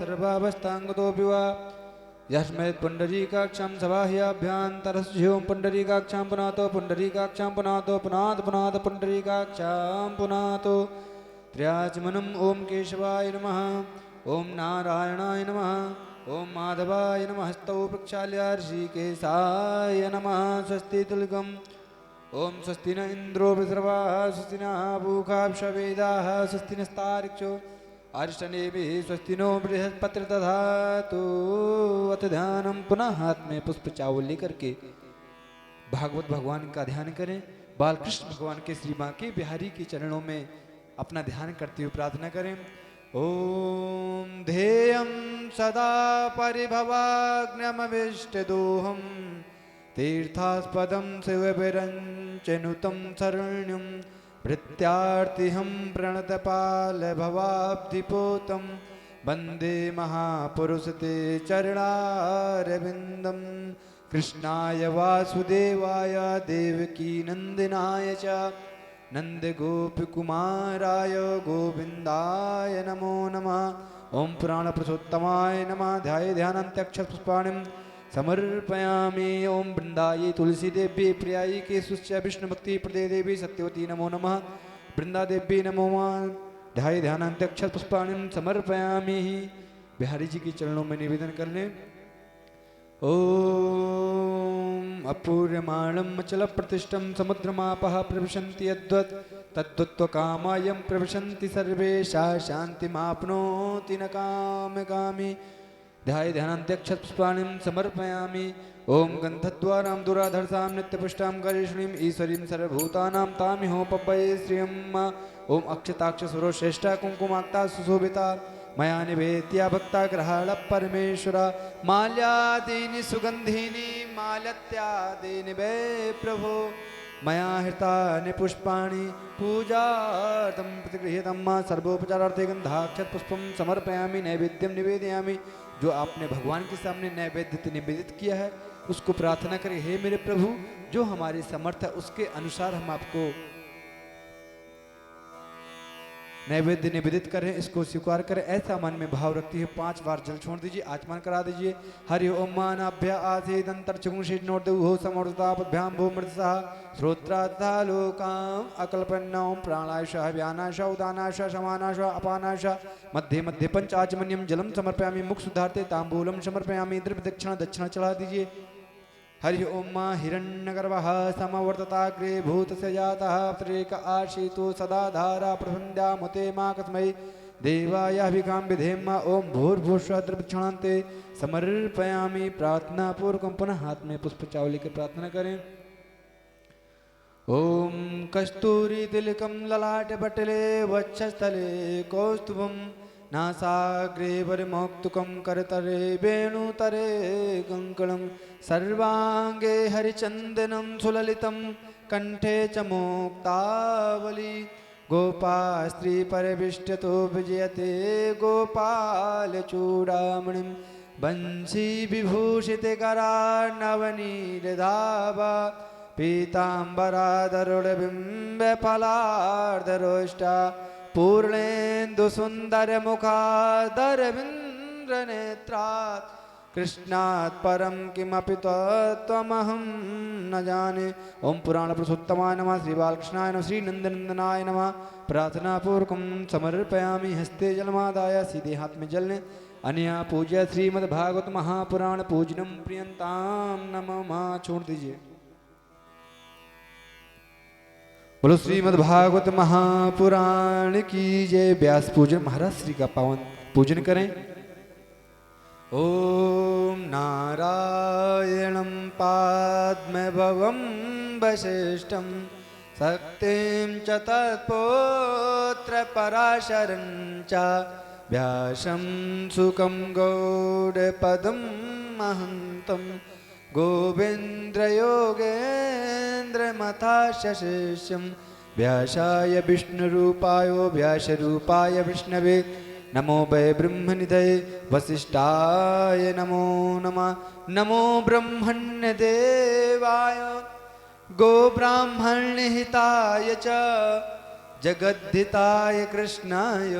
सर्वावस्थाङ्गतोऽपि वा यस्मैत् पुण्डरीकाक्षां सबाह्याभ्यान्तरस्यों पुण्डरीकाक्षां पुनातो पुण्डरीकाक्षां पुनातो पुनात् पुनात् पुण्डरीकाक्षां पुनातो त्र्याचमनम् ॐ केशवाय नमः ॐ नारायणाय नमः ॐ माधवाय नमः हस्तौ प्रक्षाल्य ऋषिकेशाय नमः स्वस्ति तुल्यम् ॐ स्वस्ति न इन्द्रो वृषर्वाः स्वस्ति नः पूषा विश्ववेदाः स्वस्ति नस्तार्क्ष्यो अरिष्टनेमिः स्वस्ति नो बृहस्पतिर्दधातु। अथ ध्यानम पुनः हाथ में पुष्प चावल लेकर के भागवत भगवान का ध्यान करें। बालकृष्ण भगवान के श्री बांके बिहारी के चरणों में अपना ध्यान करते हुए प्रार्थना करें। ओम ध्येयं सदा परिभवाग्न्यमविष्टदोहं तीर्थास्पदं शिवविरञ्चनुतं शरण्यं भृत्यार्तिहं प्रणतपालभवाब्धिपोतं वन्दे महापुरुषते चरणारविन्दं कृष्णाय वासुदेवाय देवकीनन्दनाय च नन्दगोपकुमाराय गोविन्दाय नमो नमः। ओं पुराणपुरुषोत्तमाय नमः। ध्यानान्त्यक्षपुष्पाणिं समर्पयामि। ओं वृन्दायै तुलसीदेव्यै प्रियायै केशुश्च विष्णुभक्तिप्रदे देवी सत्यवती नमो नमः। वृन्दादेव्यै नमो नमः। ध्यानान्त्यक्षपुष्पाणिं समर्पयामि। बिहारी जी के चरणों में निवेदन कर लें। ओम अपूर्यमाणं अचलप्रतिष्ठं समुद्रमापः प्रविशन्ति यद्वत् तद्वत्त्वकामायं प्रविशन्ति सर्वे सा शान्तिमाप्नोति न कामकामी। ध्यानान्त्यक्षपुष्पाणिं समर्पयामि। ओम गन्धद्वारां दुराधर्षां नित्यपुष्टां करेष्णीं ईश्वरीं सर्वभूतानां तामिहोपपये श्रियं। ओम अक्षताक्षसुरश्रेष्ठा कुङ्कुमाक्ता सुशोभिता मया निवेद्या भक्ता ग्रहाण परमेश्वरा माल्यादीनि सुगंधीनि मालत्यादीनि वे प्रभो मया हृतानि पुष्पाणि पूजार्थं प्रतिगृहीतं सर्वोपचारार्थे गन्धाक्षत पुष्पं समर्पयामि नैवेद्यं निवेदयामि। जो आपने भगवान के सामने नैवेद्य निवेदित किया है उसको प्रार्थना करें। हे मेरे प्रभु, जो हमारी समर्थ है उसके अनुसार हम आपको नैवेद्य निवेदित करें, इसको स्वीकार करें। ऐसा मन में भाव रखते हुए 5 बार जल छोड़ दीजिए, आचमन करा दीजिए। हरि ओम मानाभ्य आसेदंतर्चुंषिणोर्दुहो समोर्तापभ्याम भूमृतसः श्रोत्राद्धा लोकाम अकल्पन्नौम प्राणायशः व्यानाशः उदानाशः समानाशः अपानाशः मध्ये मध्ये पंचाचमन्यम जलम समर्पयामि। मुख सुधारते तांबूलम समर्पयामि। द्रव्य दक्षिणा दक्षिणा चढ़ा दीजिए। हरि ओम हिरण्यगर्भः समवर्तताग्रे भूतस्य जातः त्रेक आशीतो सदा धारा प्रसन्द्यामुते मा कस्मै देवाय भिकां विधेम। ओम भूर्भुवस्सुवः द्रव्यक्षणान्ते समर्पयामि। प्रार्थना पूर्वकं पुनः हाथ में पुष्प चावल लेकर प्रार्थना करें। ओम कस्तूरी तिलकं ललाटे पटले वक्षस्थले कौस्तुभं नासाग्रे वरमौक्तुकं करतरे वेणुतरे कङ्कणं सर्वांगे हरिचन्दनं सुललितं कंठे च मुक्तावली। गोपास्त्री परविष्टतो विजयते गोपालचूडामणिं वंशी विभूषिते करार्णवनीरधावा पीताम्बराधरुडबिम्बफलार्धरोष्टा पूर्णेन्दुसुन्दरमुखादरविन्द्रनेत्रात् कृष्णात् परं किमपि त्वमहं न जाने। ओम पुराण पुरुषोत्तमाय नमः। श्री बालकृष्णाय नमः। श्री नंदनंदनाय नमः। प्रार्थना पूर्वकं समर्पयामि। हस्ते जलमादाय सीधे हाथ में जल लें। अन्या पूज्य श्रीमद्भागवत महापुराण पूजनम प्रियंताम नमः छोड़ दीजिए। बोलो श्रीमद्भागवत महापुराण की जय। व्यास पूजन महाराज श्री का पावन पूजन करें। ओम नारायणं पाद्मभवं वसिष्ठं शक्तिं च तत्पुत्र पराशरं च व्यासं सुखं गौडपदं महन्तं गोविन्द्रयोगेन्द्रमथास्य शिष्यं व्यासाय विष्णुरूपाय व्यासरूपाय विष्णवे नमो वै ब्रह्मनिधये वसिष्ठाय नमो नमः। नमो ब्रह्मण्यदेवाय गोब्राह्मण्यहिताय च जगद्धिताय कृष्णाय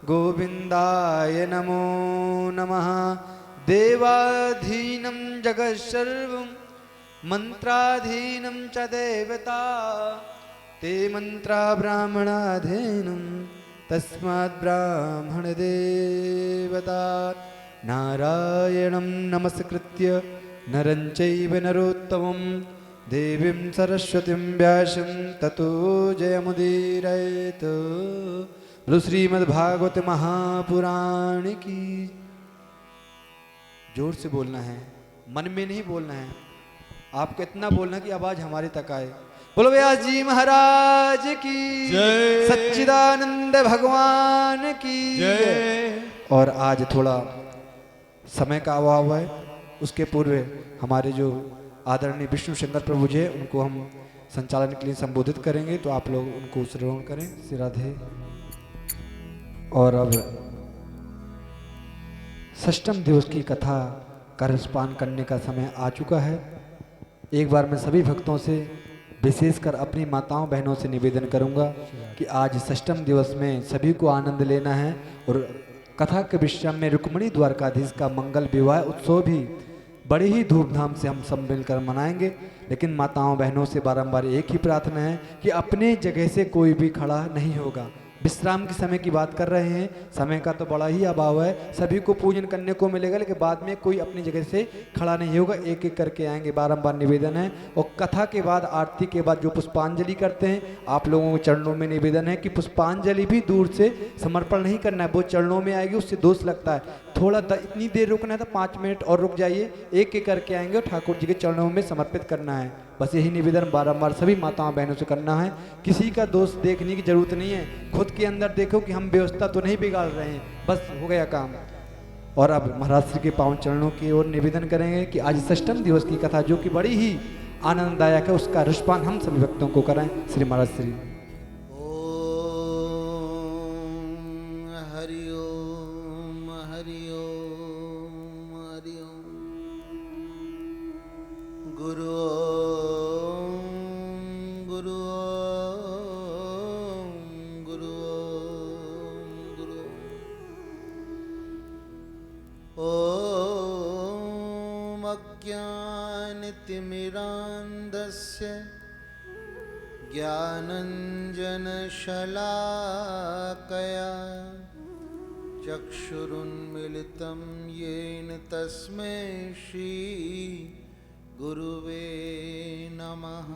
गोविंदाय नमो नमः। देवाधीनं जगत्सर्वं मंत्राधीनं च देवता ते मंत्रा ब्राह्मणाधीनं तस्मात् ब्राह्मण देवता। नारायणं नमस्कृत्य नरं चैव नरोत्तमं देवीं सरस्वतीं व्यासं ततो जयमुदीरयेत्। बोलो श्रीमद्भागवत महापुराण की। जोर से बोलना है, मन में नहीं बोलना है। आपको इतना बोलना कि आवाज हमारे तक आए। बोलो व्यास जी महाराज की जय, सच्चिदानंद भगवान की जय। और आज थोड़ा समय का अभाव है, उसके पूर्व हमारे जो आदरणीय विष्णु शंकर प्रभु जी उनको हम संचालन के लिए संबोधित करेंगे, तो आप लोग उनको श्रवण करें। श्री राधे। और अब षष्ठम दिवस की कथा का रसपान करने का समय आ चुका है। एक बार मैं सभी भक्तों से, विशेषकर अपनी माताओं बहनों से निवेदन करूंगा कि आज षष्ठम दिवस में सभी को आनंद लेना है। और कथा के विश्राम में रुक्मिणी द्वारकाधीश का मंगल विवाह उत्सव भी बड़े ही धूमधाम से हम सब मिलकर मनाएंगे। लेकिन माताओं बहनों से बारंबार एक ही प्रार्थना है कि अपने जगह से कोई भी खड़ा नहीं होगा। विश्राम के समय की बात कर रहे हैं, समय का तो बड़ा ही अभाव है। सभी को पूजन करने को मिलेगा, लेकिन बाद में कोई अपनी जगह से खड़ा नहीं होगा, एक एक करके आएंगे। बारंबार निवेदन है। और कथा के बाद, आरती के बाद जो पुष्पांजलि करते हैं, आप लोगों के चरणों में निवेदन है कि पुष्पांजलि भी दूर से समर्पण नहीं करना है, वो चरणों में आएगी, उससे दोष लगता है। थोड़ा इतनी देर रुकना है तो 5 मिनट और रुक जाइए, एक एक करके आएंगे और ठाकुर जी के चरणों में समर्पित करना है। बस यही निवेदन बारंबार सभी माताओं बहनों से करना है। किसी का दोष देखने की जरूरत नहीं है, खुद के अंदर देखो कि हम व्यवस्था तो नहीं बिगाड़ रहे हैं, बस हो गया काम। और अब महाराज श्री के पावन चरणों की ओर निवेदन करेंगे कि आज षष्ठम दिवस की कथा जो कि बड़ी ही आनंददायक है, उसका रसपान हम सभी भक्तों को कराएं। श्री महाराज श्री। ज्ञानतिमिरान्धस्य ज्ञानञ्जनशलाकया चक्षुरुन्मिलितं येन तस्मै श्री गुरुवे नमः।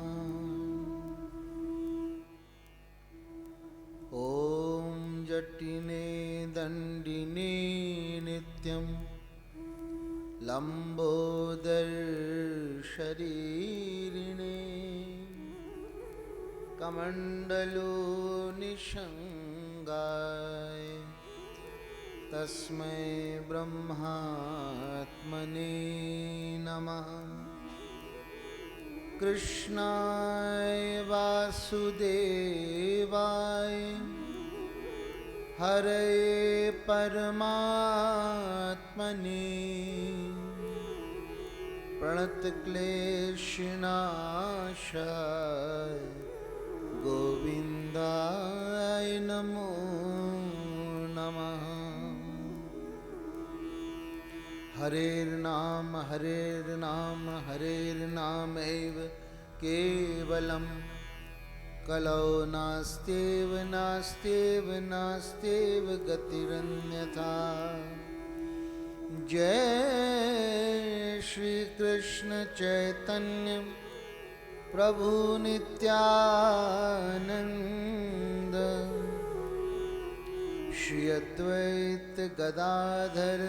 ॐ जटिने दण्डिने नित्यं लंबोदर शरीरिणे कमंडलो निषंगाय तस्मै ब्रह्मात्मने नमः। कृष्णाय वासुदेवाय हरे परमात्मने प्रणतक्लेशनाशाय गोविन्दाय नमो नमः। हरेर्नाम हरेर्नाम हरेर्नामैव केवलम् कलौ नास्त्येव नास्त्येव नास्त्येव गतिरन्यथा। जय श्री कृष्ण चैतन्य प्रभु नित्यानंद श्री अद्वैत गदाधर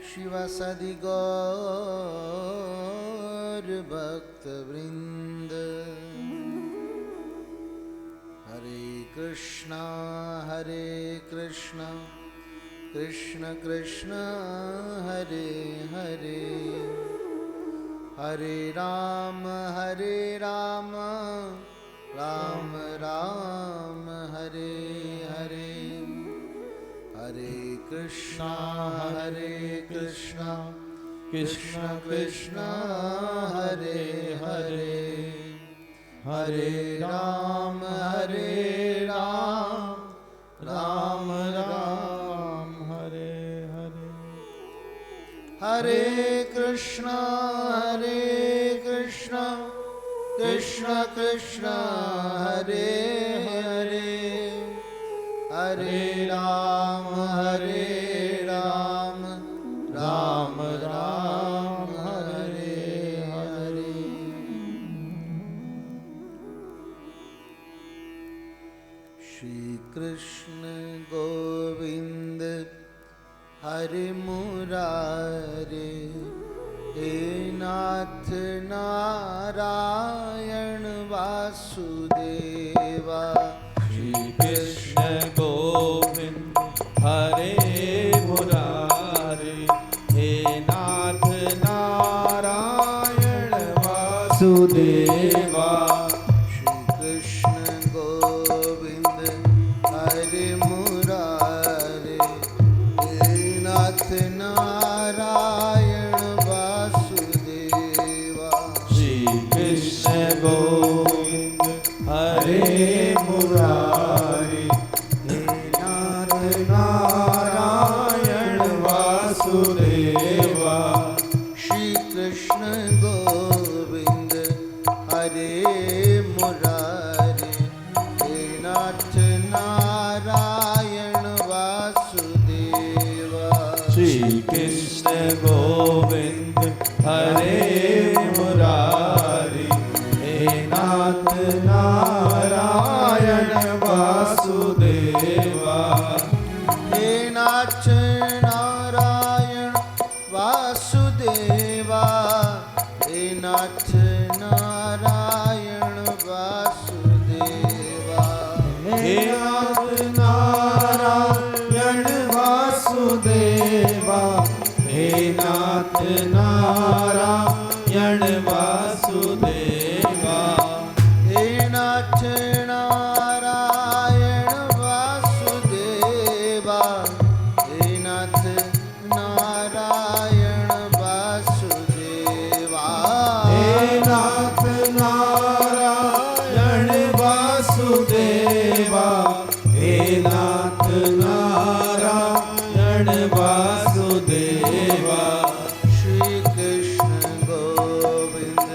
शिवासादि गौर भक्त वृंद। हरे कृष्णा कृष्ण कृष्ण हरे हरे, हरे राम राम राम हरे हरे। हरे कृष्णा कृष्ण कृष्ण हरे हरे, हरे राम राम राम हरे कृष्णा कृष्ण कृष्ण हरे हरे, हरे राम राम राम हरे हरे। श्री कृष्ण गोविंद हरे मुरारे, हे नाथ नारायण वासुदेवा। श्री कृष्ण गोविंद हरे मुरारे, हे नाथ नारायण वासुदेवा। श्री कृष्ण गोविंद हरे मुरारे, हे नाथ नारायण वासुदेवा। श्री कृष्ण गोविंद हरे मुरारे, हे नाथ नारायण वासुदेवा। श्री कृष्ण गोविंद हरे मुरारे, हे नाथ नारायण वासुदेवा। श्री कृष्ण गोविंद हरे मुरारी, हे नाथ नारायण वासुदेवा। हे नाथ नारायण वासुदेवा, हे नाथ नारायण वासुदेवा। हे नाथ नारायण वासुदेवा, हे नाथ नारायण वासुदेवा। हे नाथ नारायण वासुदेवा, हे नाथ नारायण वासुदेवा। हे नाथ नारायण वासुदेवा, हे नाथ नारायण वासुदेवा। श्री कृष्ण गोविंद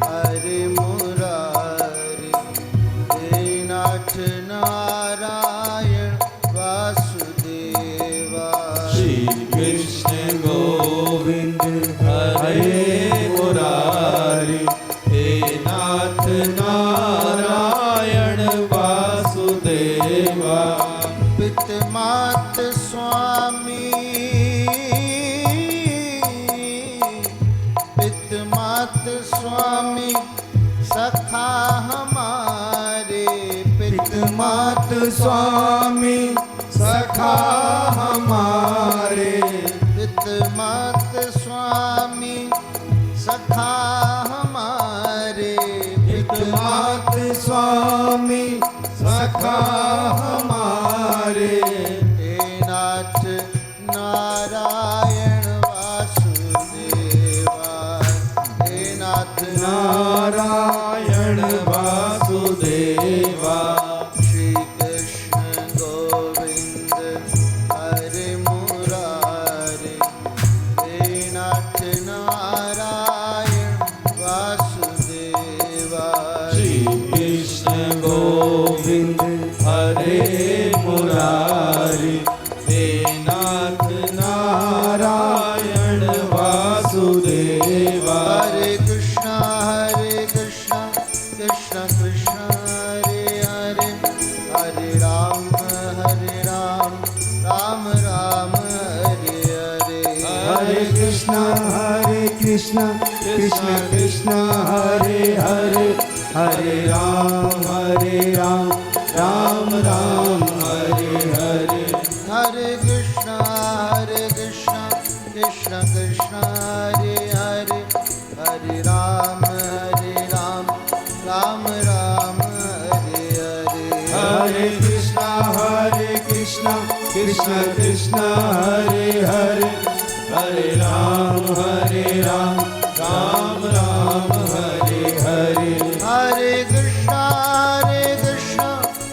हरे मुरारी, हे नाथ नारायण वासुदेवा। श्री कृष्ण गोविंद हरे मुरारी, हे नाथ नारायण वासुदेवा। पित मात स्वामी, पित मात स्वामी सखा हमारे। पित मात स्वामी सखा हमारे, पित मात स्वामी सखा हमारे। पित मात स्वामी सखा हमारे। हे नाथ नारायण वासुदेवा, हे नाथ नारायण वासुदेवा। श्री कृष्ण गोविंद हरे मुरारे, हे नाथ नारायण वासुदेवा। श्री कृष्ण गोविंद हरे मुरारी, हे नाथ नारायण वासुदेवा। हरे कृष्णा कृष्ण कृष्ण हरे हरे, हरे राम राम राम हरे हरे। हरे कृष्ण कृष्ण कृष्ण हरे हरे, हरे राम राम राम हरे हरे। हरे कृष्णा कृष्ण कृष्ण हरे हरे, हरे राम राम राम हरे हरे। हरे कृष्ण कृष्ण कृष्ण हरे हरे, हरे राम राम राम हरे हरे। हरे कृष्णा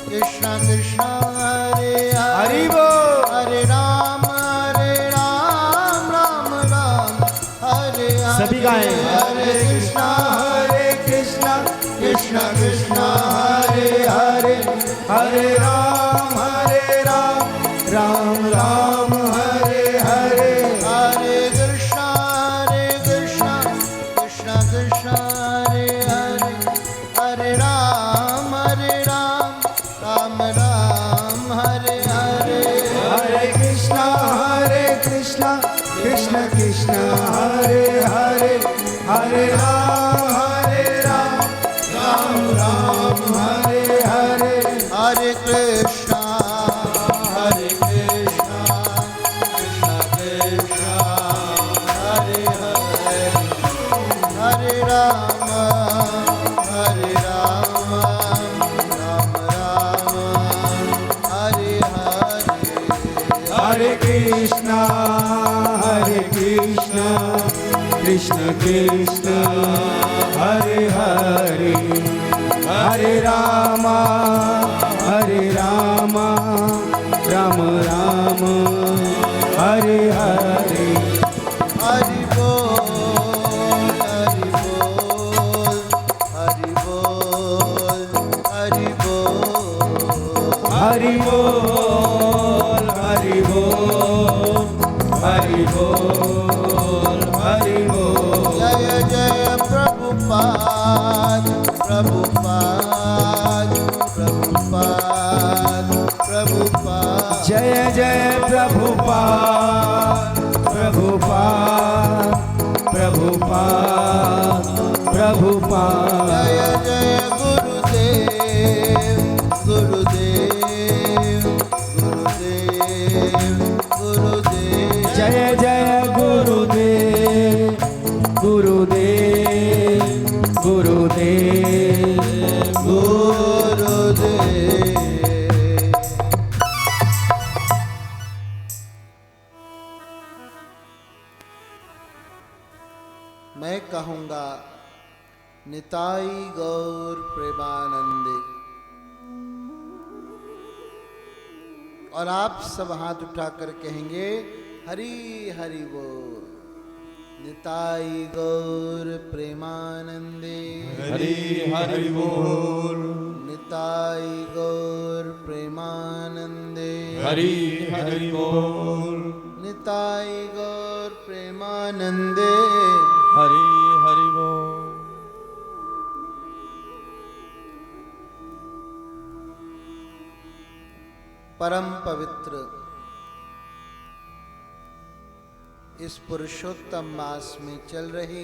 कृष्ण कृष्ण हरे हरे, हरि बोल। हरे राम राम राम सभी गाएं। हरे कृष्णा कृष्ण कृष्ण हरे हरे हरे राम राम राम हरे हरे हरे कृष्णा कृष्णा कृष्णा हरे हरे हरे राम राम राम हरे हरे हरे कृष्ण कृष्ण कृष्ण हरे हरे हरे राम राम राम हरे हरे हरे कृष्णा कृष्णा कृष्णा हरे हरे हरे राम राम राम हरे हरे हरे कृष्ण कृष्ण कृष्ण हरे हरे हरे राम राम राम हरे हरे हरि बोल हरि बोल हरि बोल हरि बोल हरि बोल हरि बोल हरि बोल हरि बोल जय जय प्रभुपाद प्रभुपाद प्रभुपाद प्रभुपाद जय जय प्रभुपाद प्रभुपाद प्रभुपाद प्रभुपाद जय जय गुरुदेव गुरुदेव गुरुदेव गुरुदेव जय जय गुरुदेव गुरुदेव गुरुदेव गुरुदेव मैं कहूँगा निताई गौर प्रेमानंदे और आप सब हाथ उठाकर कहेंगे हरि हरि बोल निताई गौर प्रेमानंदे हरि हरि बोल निताई गौर प्रेमानंदे हरि हरि बोल निताई गौर प्रेमानंदे हरि हरि बोल परम पवित्र इस पुरुषोत्तम मास में चल रही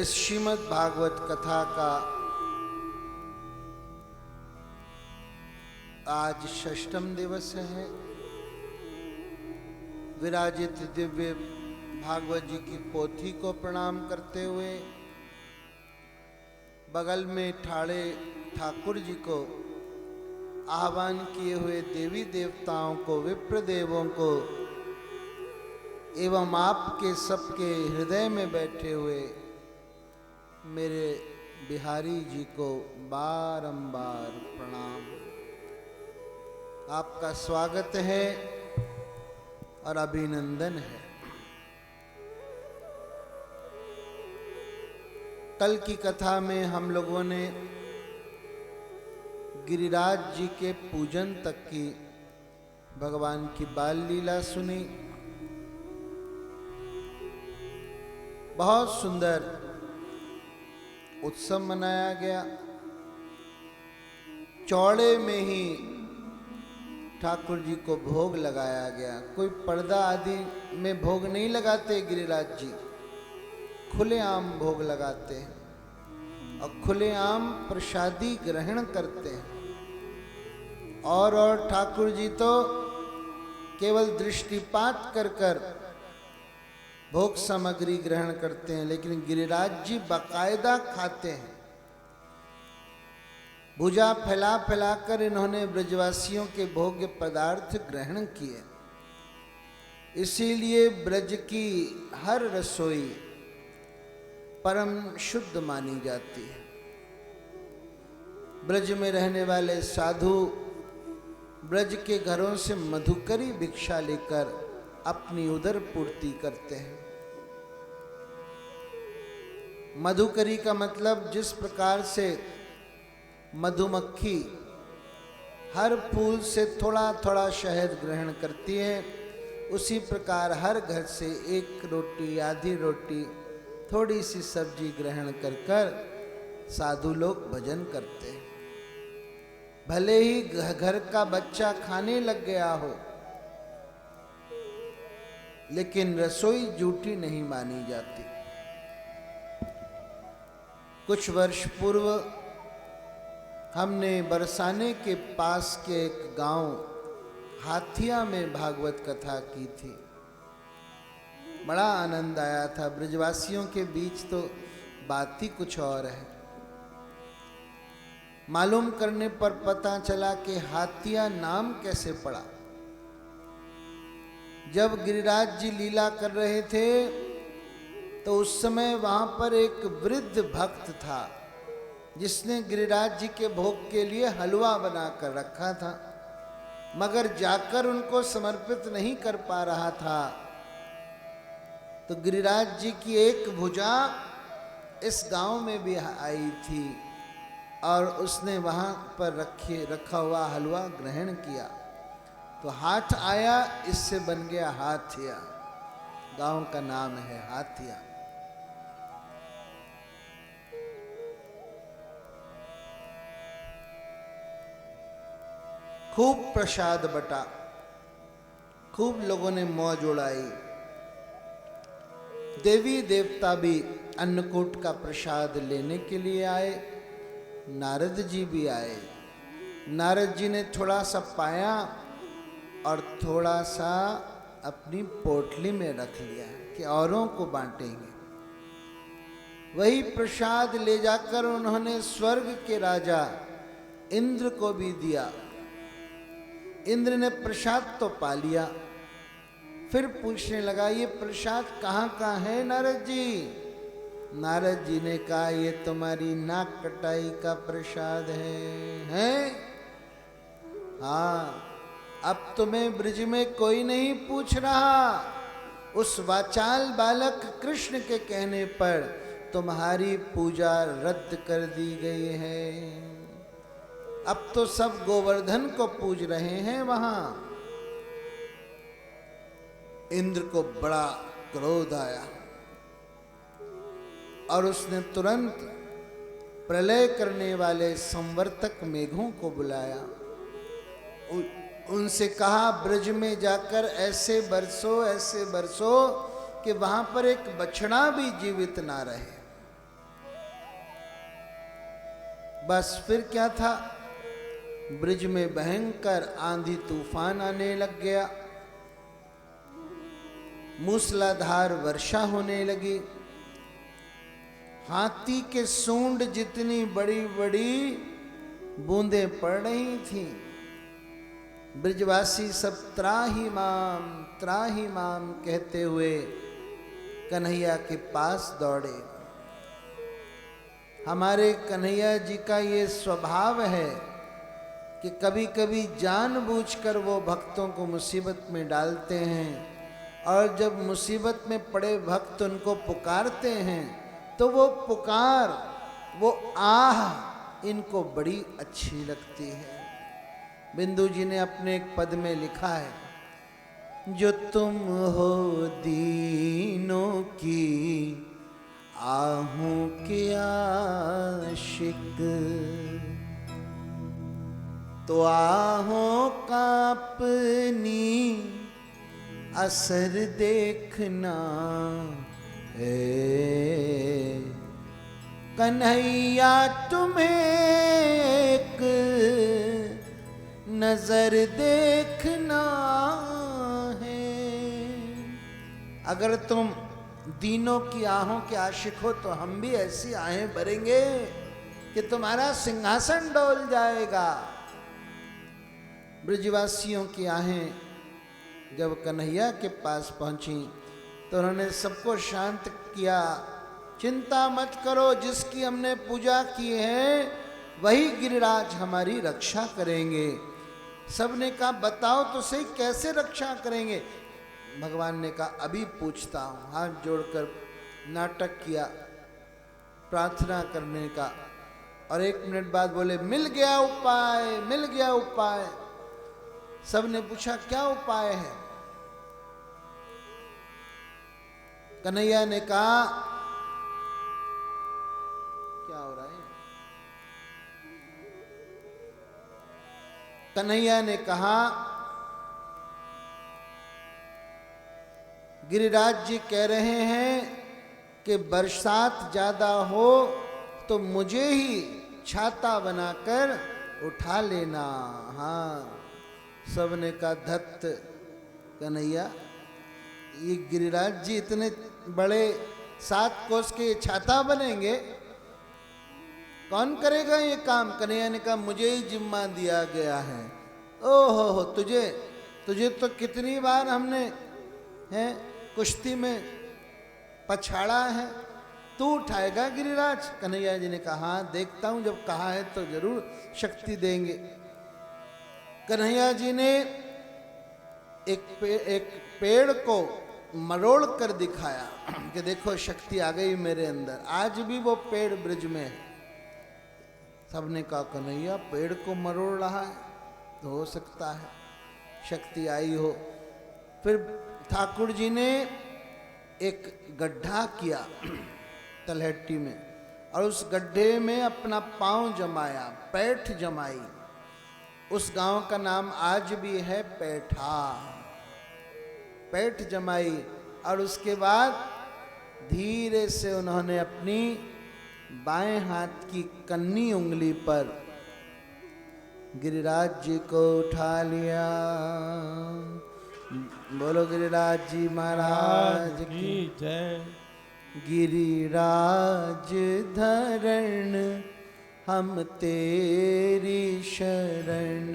इस श्रीमद् भागवत कथा का आज षष्ठम दिवस है। विराजित दिव्य भागवत जी की पोथी को प्रणाम करते हुए बगल में ठाड़े ठाकुर जी को आह्वान किए हुए देवी देवताओं को विप्र देवों को एवं आपके सबके हृदय में बैठे हुए मेरे बिहारी जी को बारंबार प्रणाम। आपका स्वागत है और अभिनंदन है। कल की कथा में हम लोगों ने गिरिराज जी के पूजन तक की भगवान की बाल लीला सुनी। बहुत सुंदर उत्सव मनाया गया। चौड़े में ही ठाकुर जी को भोग लगाया गया। कोई पर्दा आदि में भोग नहीं लगाते गिरिराज जी, खुलेआम भोग लगाते हैं और खुलेआम प्रसादी ग्रहण करते हैं। और ठाकुर जी तो केवल दृष्टिपात कर कर भोग सामग्री ग्रहण करते हैं, लेकिन गिरिराज जी बाकायदा खाते हैं। भुजा फैला फैलाकर इन्होंने ब्रजवासियों के भोग्य पदार्थ ग्रहण किए। इसीलिए ब्रज की हर रसोई परम शुद्ध मानी जाती है। ब्रज में रहने वाले साधु ब्रज के घरों से मधुकरी भिक्षा लेकर अपनी उदर पूर्ति करते हैं। मधुकरी का मतलब जिस प्रकार से मधुमक्खी हर फूल से थोड़ा थोड़ा शहद ग्रहण करती है, उसी प्रकार हर घर से एक रोटी, आधी रोटी, थोड़ी सी सब्जी ग्रहण कर कर साधु लोग भजन करते हैं। भले ही घर का बच्चा खाने लग गया हो, लेकिन रसोई जूठी नहीं मानी जाती। कुछ वर्ष पूर्व हमने बरसाने के पास के एक गांव हाथिया में भागवत कथा की थी। बड़ा आनंद आया था। ब्रजवासियों के बीच तो बात ही कुछ और है। मालूम करने पर पता चला कि हाथिया नाम कैसे पड़ा। जब गिरिराज जी लीला कर रहे थे तो उस समय वहां पर एक वृद्ध भक्त था जिसने गिरिराज जी के भोग के लिए हलवा बना कर रखा था, मगर जाकर उनको समर्पित नहीं कर पा रहा था। तो गिरिराज जी की एक भुजा इस गांव में भी आई थी और उसने वहां पर रखा हुआ हलवा ग्रहण किया। तो हाथ आया, इससे बन गया हाथिया। गांव का नाम है हाथिया। खूब प्रसाद बटा, खूब लोगों ने मौज उड़ाई। देवी देवता भी अन्नकूट का प्रसाद लेने के लिए आए। नारद जी भी आए। नारद जी ने थोड़ा सा पाया और थोड़ा सा अपनी पोटली में रख लिया कि औरों को बांटेंगे। वही प्रसाद ले जाकर उन्होंने स्वर्ग के राजा इंद्र को भी दिया। इंद्र ने प्रसाद तो पा लिया, फिर पूछने लगा ये प्रसाद कहाँ का है नारद जी? नारद जी ने कहा ये तुम्हारी नाक कटाई का प्रसाद है? हाँ, अब तुम्हें ब्रज में कोई नहीं पूछ रहा। उस वाचाल बालक कृष्ण के कहने पर तुम्हारी पूजा रद्द कर दी गई है। अब तो सब गोवर्धन को पूज रहे हैं वहां। इंद्र को बड़ा क्रोध आया और उसने तुरंत प्रलय करने वाले संवर्तक मेघों को बुलाया। उनसे कहा ब्रज में जाकर ऐसे बरसो कि वहां पर एक बछड़ा भी जीवित ना रहे। बस फिर क्या था, ब्रज में भयंकर आंधी तूफान आने लग गया। मूसलाधार वर्षा होने लगी। हाथी के सूंड जितनी बड़ी बड़ी बूंदें पड़ रही थीं। ब्रजवासी सब त्राही माम कहते हुए कन्हैया के पास दौड़े। हमारे कन्हैया जी का ये स्वभाव है कि कभी कभी जानबूझकर वो भक्तों को मुसीबत में डालते हैं, और जब मुसीबत में पड़े भक्त उनको पुकारते हैं तो वो पुकार, वो आह इनको बड़ी अच्छी लगती है। बिंदु जी ने अपने एक पद में लिखा है, जो तुम हो दीनों की आहूं के आशिक, तो आहों का अपनी असर देखना है। कन्हैया तुम्हें एक नजर देखना है। अगर तुम दीनों की आहों के आशिक हो तो हम भी ऐसी आहें भरेंगे कि तुम्हारा सिंहासन डोल जाएगा। ब्रजवासियों की आहें जब कन्हैया के पास पहुंची तो उन्होंने सबको शांत किया। चिंता मत करो, जिसकी हमने पूजा की है वही गिरिराज हमारी रक्षा करेंगे। सबने कहा बताओ तो सही कैसे रक्षा करेंगे? भगवान ने कहा अभी पूछता हूँ। हाथ जोड़कर नाटक किया प्रार्थना करने का, और 1 मिनट बाद बोले मिल गया उपाय, मिल गया उपाय। सबने पूछा क्या उपाय है? कन्हैया ने कहा क्या हो रहा है? कन्हैया ने कहा गिरिराज जी कह रहे हैं कि बरसात ज्यादा हो तो मुझे ही छाता बनाकर उठा लेना। हाँ, सबने कहा धत्त कन्हैया, ये गिरिराज जी इतने बड़े 7 कोस के छाता बनेंगे? कौन करेगा ये काम? कन्हैया ने कहा मुझे ही जिम्मा दिया गया है। ओहो, तुझे तो कितनी बार हमने हैं कुश्ती में पछाड़ा है, तू उठाएगा गिरिराज? कन्हैया जी ने कहा हाँ देखता हूं, जब कहा है तो जरूर शक्ति देंगे। कन्हैया जी ने एक पेड़ को मरोड़ कर दिखाया कि देखो शक्ति आ गई मेरे अंदर। आज भी वो पेड़ ब्रिज में है। सबने कहा कन्हैया पेड़ को मरोड़ रहा है, तो हो सकता है शक्ति आई हो। फिर ठाकुर जी ने एक गड्ढा किया तलहट्टी में, और उस गड्ढे में अपना पांव जमाया, पैठ जमाई। उस गांव का नाम आज भी है पैठा। पैठ जमाई, और उसके बाद धीरे से उन्होंने अपनी बाएं हाथ की कन्नी उंगली पर गिरिराज जी को उठा लिया। बोलो गिरिराज जी महाराज की जय। गिरिराज धरण हम तेरी शरण,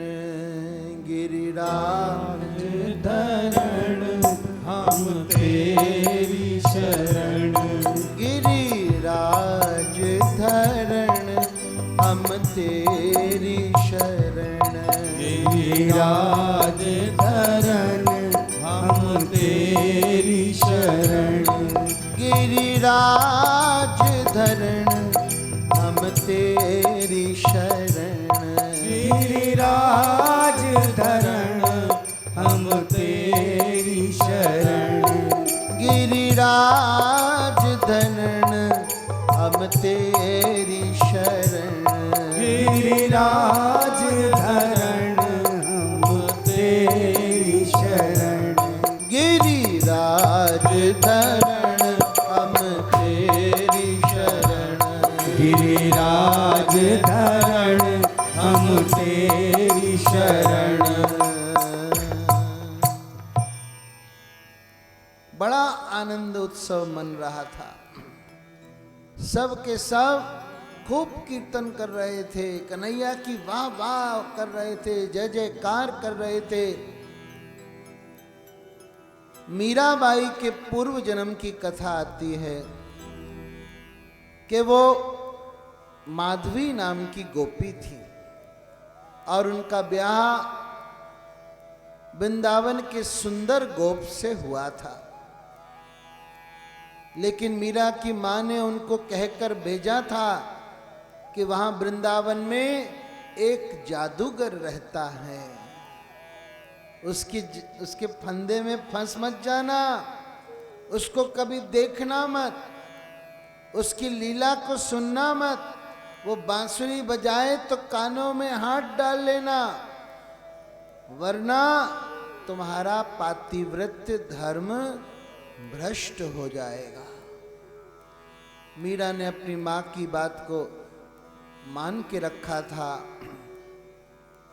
गिरिराज धरण हम तेरी शरण, गिरिराज धरण हम तेरी शरण, गिरिराज धरण हम तेरी शरण, गिरिराज धरण हम तेरी शरण, गिरिराज धरण हम तेरी शरण, गिरिराज धरण हम तेरी शरण, गिरिराज धरण हम तेरी शरण, गिरिराज धरण हम तेरी शरण, गिरिराज धरण हम तेरी शरण। बड़ा आनंद उत्सव मन रहा था। सब के सब खूब कीर्तन कर रहे थे, कन्हैया की वाह वाह कर रहे थे, जय जयकार कर रहे थे। मीराबाई के पूर्व जन्म की कथा आती है कि वो माधवी नाम की गोपी थी और उनका ब्याह वृंदावन के सुंदर गोप से हुआ था। लेकिन मीरा की मां ने उनको कहकर भेजा था कि वहां वृंदावन में एक जादूगर रहता है, उसके फंदे में फंस मत जाना, उसको कभी देखना मत, उसकी लीला को सुनना मत। वो बांसुरी बजाए तो कानों में हाथ डाल लेना, वरना तुम्हारा पातिव्रत्य धर्म भ्रष्ट हो जाएगा। मीरा ने अपनी मां की बात को मान के रखा था,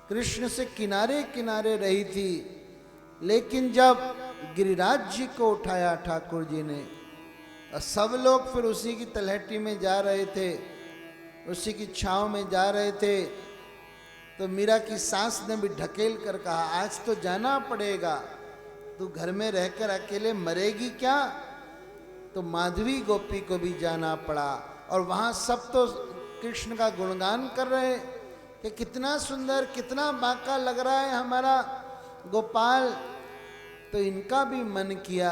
कृष्ण से किनारे किनारे रही थी। लेकिन जब गिरिराज जी को उठाया ठाकुर जी ने, और सब लोग फिर उसी की तलहटी में जा रहे थे, उसी की छांव में जा रहे थे, तो मीरा की सास ने भी ढकेल कर कहा आज तो जाना पड़ेगा, तू घर में रहकर अकेले मरेगी क्या? तो माधवी गोपी को भी जाना पड़ा। और वहाँ सब तो कृष्ण का गुणगान कर रहे कि कितना सुंदर, कितना बांका लग रहा है हमारा गोपाल। तो इनका भी मन किया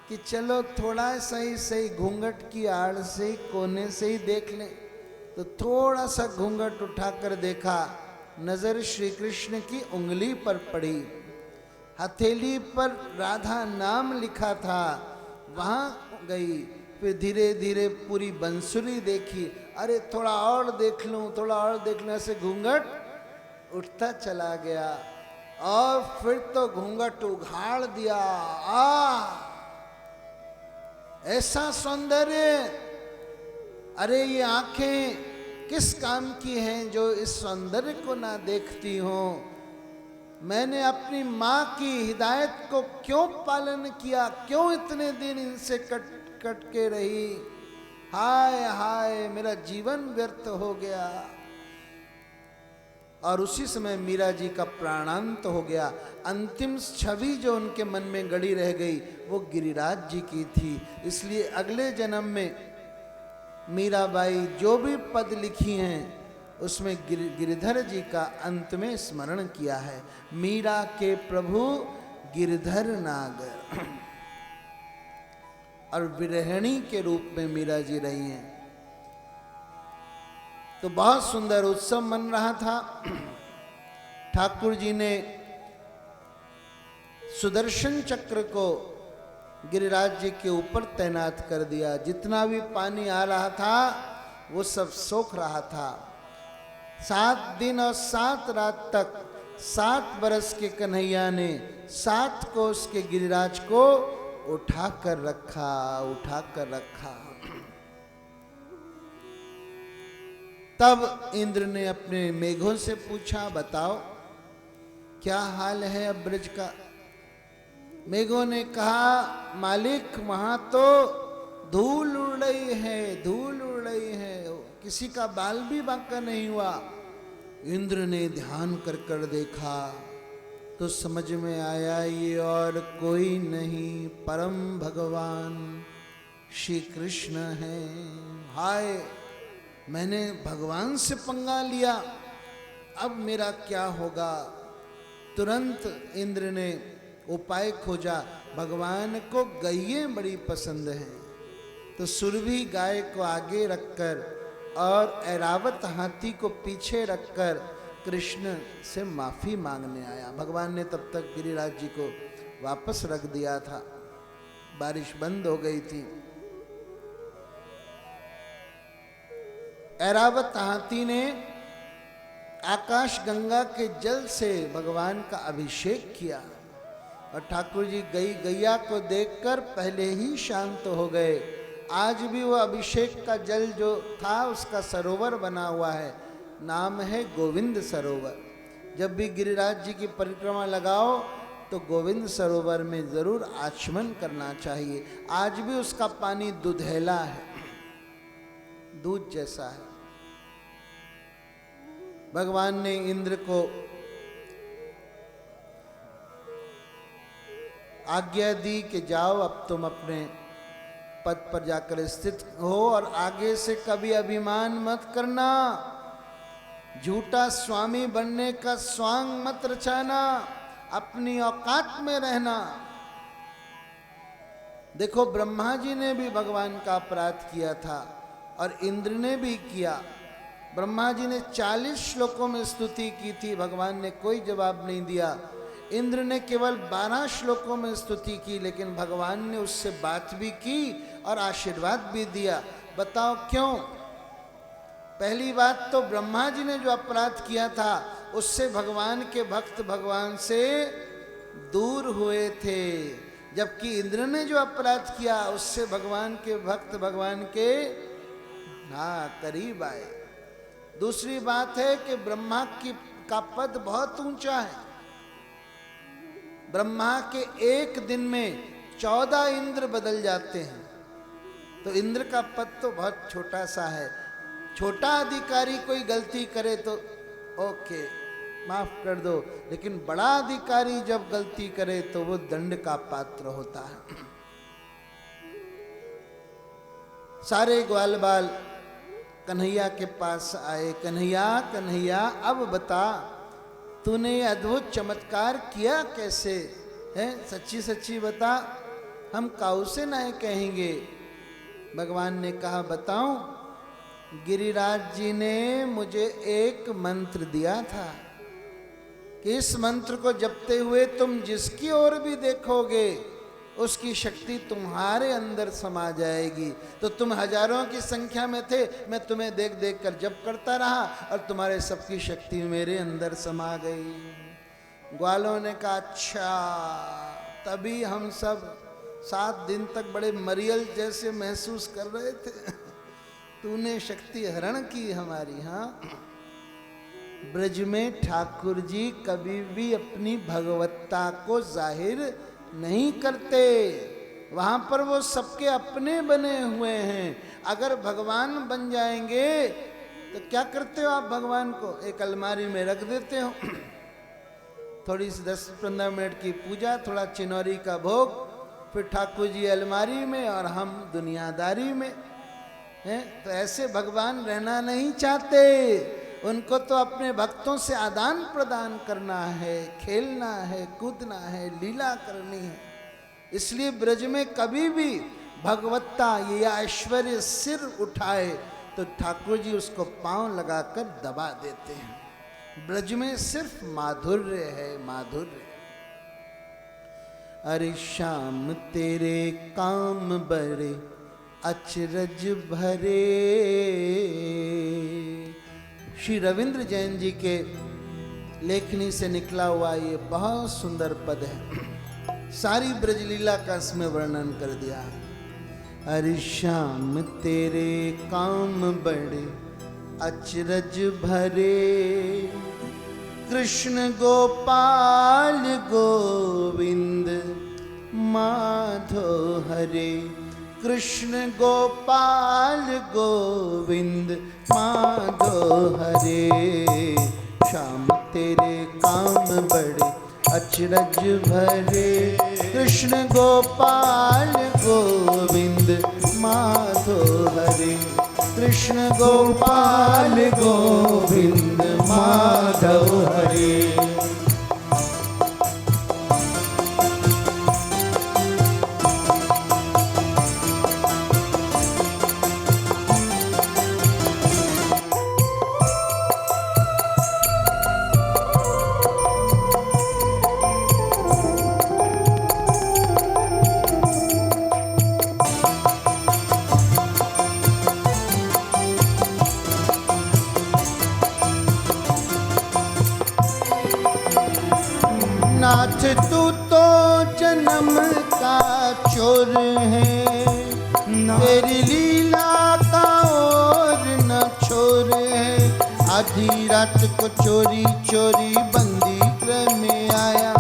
कि चलो थोड़ा सही सही घूंघट की आड़ से ही कोने से ही देख लें। तो थोड़ा सा घूंघट उठाकर देखा, नजर श्री कृष्ण की उंगली पर पड़ी, हथेली पर राधा नाम लिखा था, वहां गई। फिर धीरे धीरे पूरी बंसुरी देखी, अरे थोड़ा और देख लूं, थोड़ा और देख लूं, ऐसे घूंघट उठता चला गया। और फिर तो घूंघट उघाड़ दिया। ऐसा सौंदर्य, अरे ये आंखें किस काम की हैं जो इस सौंदर्य को ना देखती हो। मैंने अपनी माँ की हिदायत को क्यों पालन किया, क्यों इतने दिन इनसे कट के रही। हाय हाय, मेरा जीवन व्यर्थ हो गया। और उसी समय मीरा जी का प्राणांत हो गया। अंतिम छवि जो उनके मन में गड़ी रह गई वो गिरिराज जी की थी। इसलिए अगले जन्म में मीराबाई जो भी पद लिखी हैं उसमें गिरिधर जी का अंत में स्मरण किया है। मीरा के प्रभु गिरधर नागर, और विरहिणी के रूप में मीरा जी रही हैं। तो बहुत सुंदर उत्सव मन रहा था। ठाकुर जी ने सुदर्शन चक्र को गिरिराज जी के ऊपर तैनात कर दिया। जितना भी पानी आ रहा था वो सब सोख रहा था। 7 दिन और 7 रात तक 7 बरस के कन्हैया ने 7 कोस के गिरिराज को उठा कर रखा। तब इंद्र ने अपने मेघों से पूछा, बताओ क्या हाल है अब ब्रज का। मेघों ने कहा, मालिक वहां तो धूल उड़ रही है, किसी का बाल भी बांका नहीं हुआ। इंद्र ने ध्यान कर देखा तो समझ में आया ये और कोई नहीं, परम भगवान श्री कृष्ण हैं। हाय, मैंने भगवान से पंगा लिया, अब मेरा क्या होगा। तुरंत इंद्र ने उपाय खोजा। भगवान को गैये बड़ी पसंद हैं, तो सुरभि गाय को आगे रखकर और ऐरावत हाथी को पीछे रखकर कृष्ण से माफी मांगने आया। भगवान ने तब तक गिरिराज जी को वापस रख दिया था, बारिश बंद हो गई थी। ऐरावत हाथी ने आकाश गंगा के जल से भगवान का अभिषेक किया और ठाकुर जी गैया को देखकर पहले ही शांत हो गए। आज भी वो अभिषेक का जल जो था उसका सरोवर बना हुआ है, नाम है गोविंद सरोवर। जब भी गिरिराज जी की परिक्रमा लगाओ तो गोविंद सरोवर में जरूर आचमन करना चाहिए। आज भी उसका पानी दुधैला है, दूध जैसा है। भगवान ने इंद्र को आज्ञा दी कि जाओ, अब तुम अपने पद पर जाकर स्थित हो और आगे से कभी अभिमान मत करना, झूठा स्वामी बनने का स्वांग मत रचाना, अपनी औकात में रहना। देखो, ब्रह्मा जी ने भी भगवान का अपराध किया था और इंद्र ने भी किया। ब्रह्मा जी ने 40 श्लोकों में स्तुति की थी, भगवान ने कोई जवाब नहीं दिया। इंद्र ने केवल 12 श्लोकों में स्तुति की, लेकिन भगवान ने उससे बात भी की और आशीर्वाद भी दिया। बताओ क्यों? पहली बात तो ब्रह्मा जी ने जो अपराध किया था उससे भगवान के भक्त भगवान से दूर हुए थे, जबकि इंद्र ने जो अपराध किया उससे भगवान के भक्त भगवान के करीब आए। दूसरी बात है कि ब्रह्मा का पद बहुत ऊंचा है। ब्रह्मा के एक दिन में 14 इंद्र बदल जाते हैं, तो इंद्र का पद तो बहुत छोटा सा है। छोटा अधिकारी कोई गलती करे तो ओके, माफ कर दो, लेकिन बड़ा अधिकारी जब गलती करे तो वो दंड का पात्र होता है। सारे ग्वाल बाल कन्हैया के पास आए। कन्हैया कन्हैया, अब बता तूने ये अद्भुत चमत्कार किया कैसे? है, सच्ची सच्ची बता, हम काऊ से नहीं कहेंगे। भगवान ने कहा बताऊं, गिरिराज जी ने मुझे एक मंत्र दिया था कि इस मंत्र को जपते हुए तुम जिसकी ओर भी देखोगे उसकी शक्ति तुम्हारे अंदर समा जाएगी। तो तुम हजारों की संख्या में थे, मैं तुम्हें देख देख कर जप करता रहा और तुम्हारे सबकी शक्ति मेरे अंदर समा गई। ग्वालों ने कहा अच्छा, तभी हम सब 7 दिन तक बड़े मरियल जैसे महसूस कर रहे थे। तूने शक्ति हरण की हमारी। हाँ, ब्रज में ठाकुर जी कभी भी अपनी भगवत्ता को जाहिर नहीं करते, वहां पर वो सबके अपने बने हुए हैं। अगर भगवान बन जाएंगे तो क्या करते हो आप भगवान को? एक अलमारी में रख देते हो, थोड़ी सी 10-15 मिनट की पूजा, थोड़ा चिनौरी का भोग, फिर ठाकुर जी अलमारी में और हम दुनियादारी में हैं। तो ऐसे भगवान रहना नहीं चाहते। उनको तो अपने भक्तों से आदान प्रदान करना है, खेलना है, कूदना है, लीला करनी है। इसलिए ब्रज में कभी भी भगवत्ता या ऐश्वर्य सिर उठाए तो ठाकुर जी उसको पांव लगाकर दबा देते हैं। ब्रज में सिर्फ माधुर्य है, माधुर्य। अरे श्याम तेरे काम बड़े अचरज भरे। श्री रविंद्र जैन जी के लेखनी से निकला हुआ ये बहुत सुंदर पद है। सारी ब्रजलीला का इसमें वर्णन कर दिया। अरे श्याम तेरे काम बड़े अचरज भरे, कृष्ण गोपाल गोविंद माधो हरे। कृष्ण गोपाल गोविंद माधो हरे। श्याम तेरे काम बड़े अचरज भरे, कृष्ण गोपाल गोविंद माधो हरे। कृष्ण गोपाल गोविंद माधव हरे। नाथ तू तो जन्म का चोर है, तेरी लीला का और न छोर है। आधी रात को चोरी चोरी बंदी गृह में आया,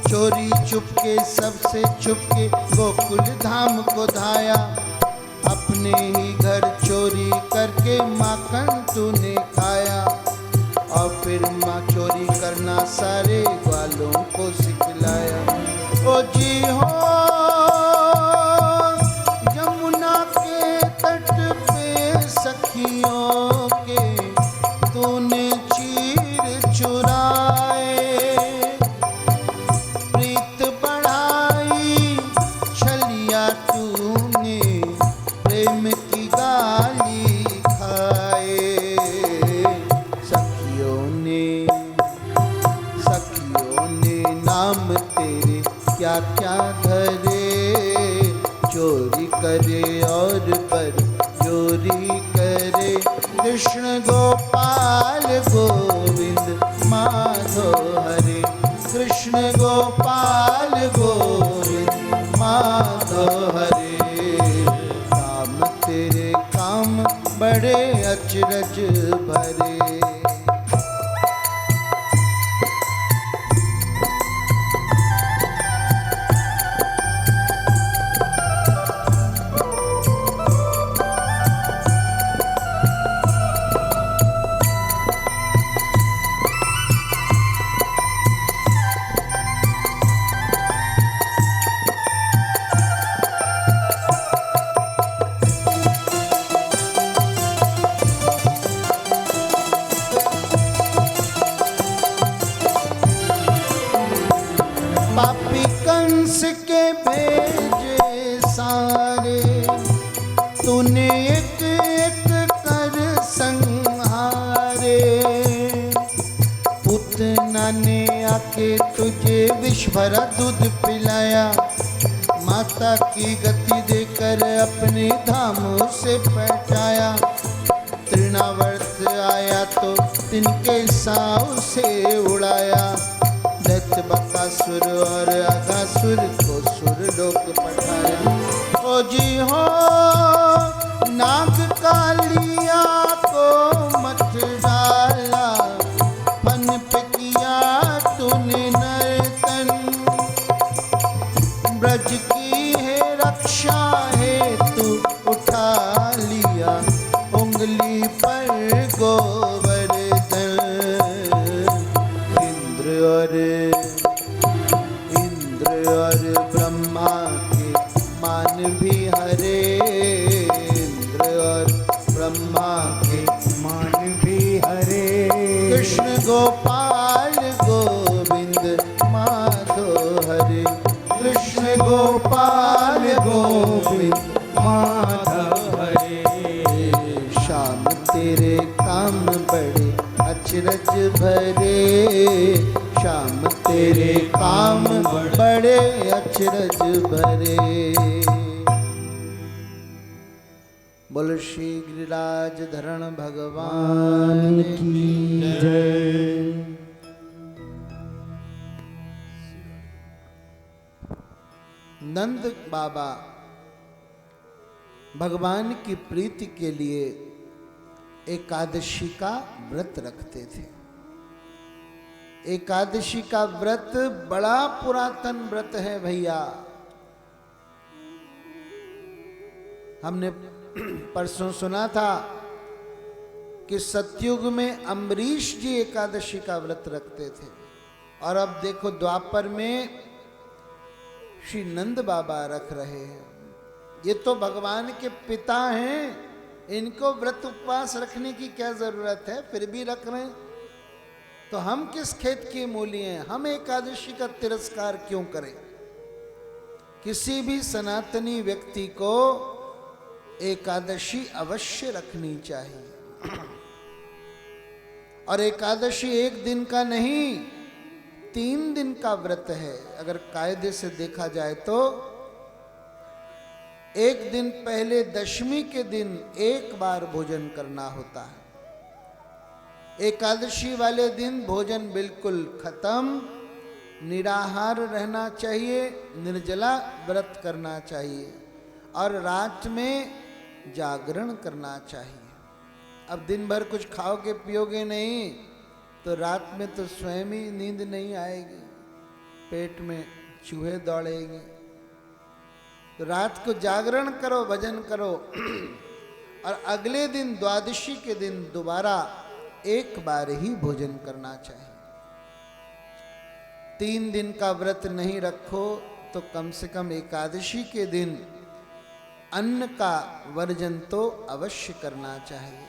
चोरी चुपके सबसे छुपके गोकुल धाम को धाया। अपने ही घर चोरी करके माखन तूने खाया, और फिर माँ चोरी करना सारे ग्वालों को सिखलाया। ओ जी हो जमुना के तट पे सखियों के तूने चीर चुराए, प्रीत बढ़ाई छलिया तूने प्रेम की गाली खाए। सखियों ने नाम तेरे क्या क्या धरे, चोरी करे और पर चोरी करे। कृष्ण गोपाल गोविंद माधो हरे। कृष्ण गोपाल गोविंद माधो हरे। काम तेरे काम बड़े अचरज भरे। तुझे विष भरा दूध पिलाया, माता की गति देकर अपने धाम से पहुँचाया। तृणावर्त आया तो तिनके साव से उड़ाया, दैत्य बकासुर और अघासुर को सुरलोक पठाया। ओ जी हो नाग कालिया को मत डाला, पन पे किया तूने नर्तन, ब्रज की है रक्षा है तू उठा लिया, उंगली पर गोवर्धन। इंद्र और ब्रह्मा के मान भी हरे, इंद्र और ब्रह्मा के मान भी हरे। कृष्ण गोपाल गोविंद माधो हरे, कृष्ण गोपाल गोविंद माधव हरे। श्याम तेरे काम बड़े अचरज भरे, श्याम तेरे काम बड़े अचरज भरे। बोल श्री गिरिराज धरण भगवान की जय। नंद बाबा भगवान की प्रीति के लिए एकादशी का व्रत रखते थे। एकादशी का व्रत बड़ा पुरातन व्रत है भैया। हमने परसों सुना था कि सतयुग में अम्बरीश जी एकादशी का व्रत रखते थे, और अब देखो द्वापर में श्री नंद बाबा रख रहे हैं। ये तो भगवान के पिता हैं, इनको व्रत उपवास रखने की क्या जरूरत है, फिर भी रख रहे हैं। तो हम किस खेत के मूली हैं, हम एकादशी का तिरस्कार क्यों करें। किसी भी सनातनी व्यक्ति को एकादशी अवश्य रखनी चाहिए, और एकादशी एक दिन का नहीं 3 दिन का व्रत है। अगर कायदे से देखा जाए तो एक दिन पहले दशमी के दिन एक बार भोजन करना होता है। एकादशी वाले दिन भोजन बिल्कुल खत्म, निराहार रहना चाहिए, निर्जला व्रत करना चाहिए, और रात में जागरण करना चाहिए। अब दिन भर कुछ खाओगे पियोगे नहीं तो रात में तो स्वयं ही नींद नहीं आएगी, पेट में चूहे दौड़ेंगे। तो रात को जागरण करो, भजन करो, और अगले दिन द्वादशी के दिन दोबारा एक बार ही भोजन करना चाहिए। 3 दिन का व्रत नहीं रखो तो कम से कम एकादशी के दिन अन्न का वर्जन तो अवश्य करना चाहिए।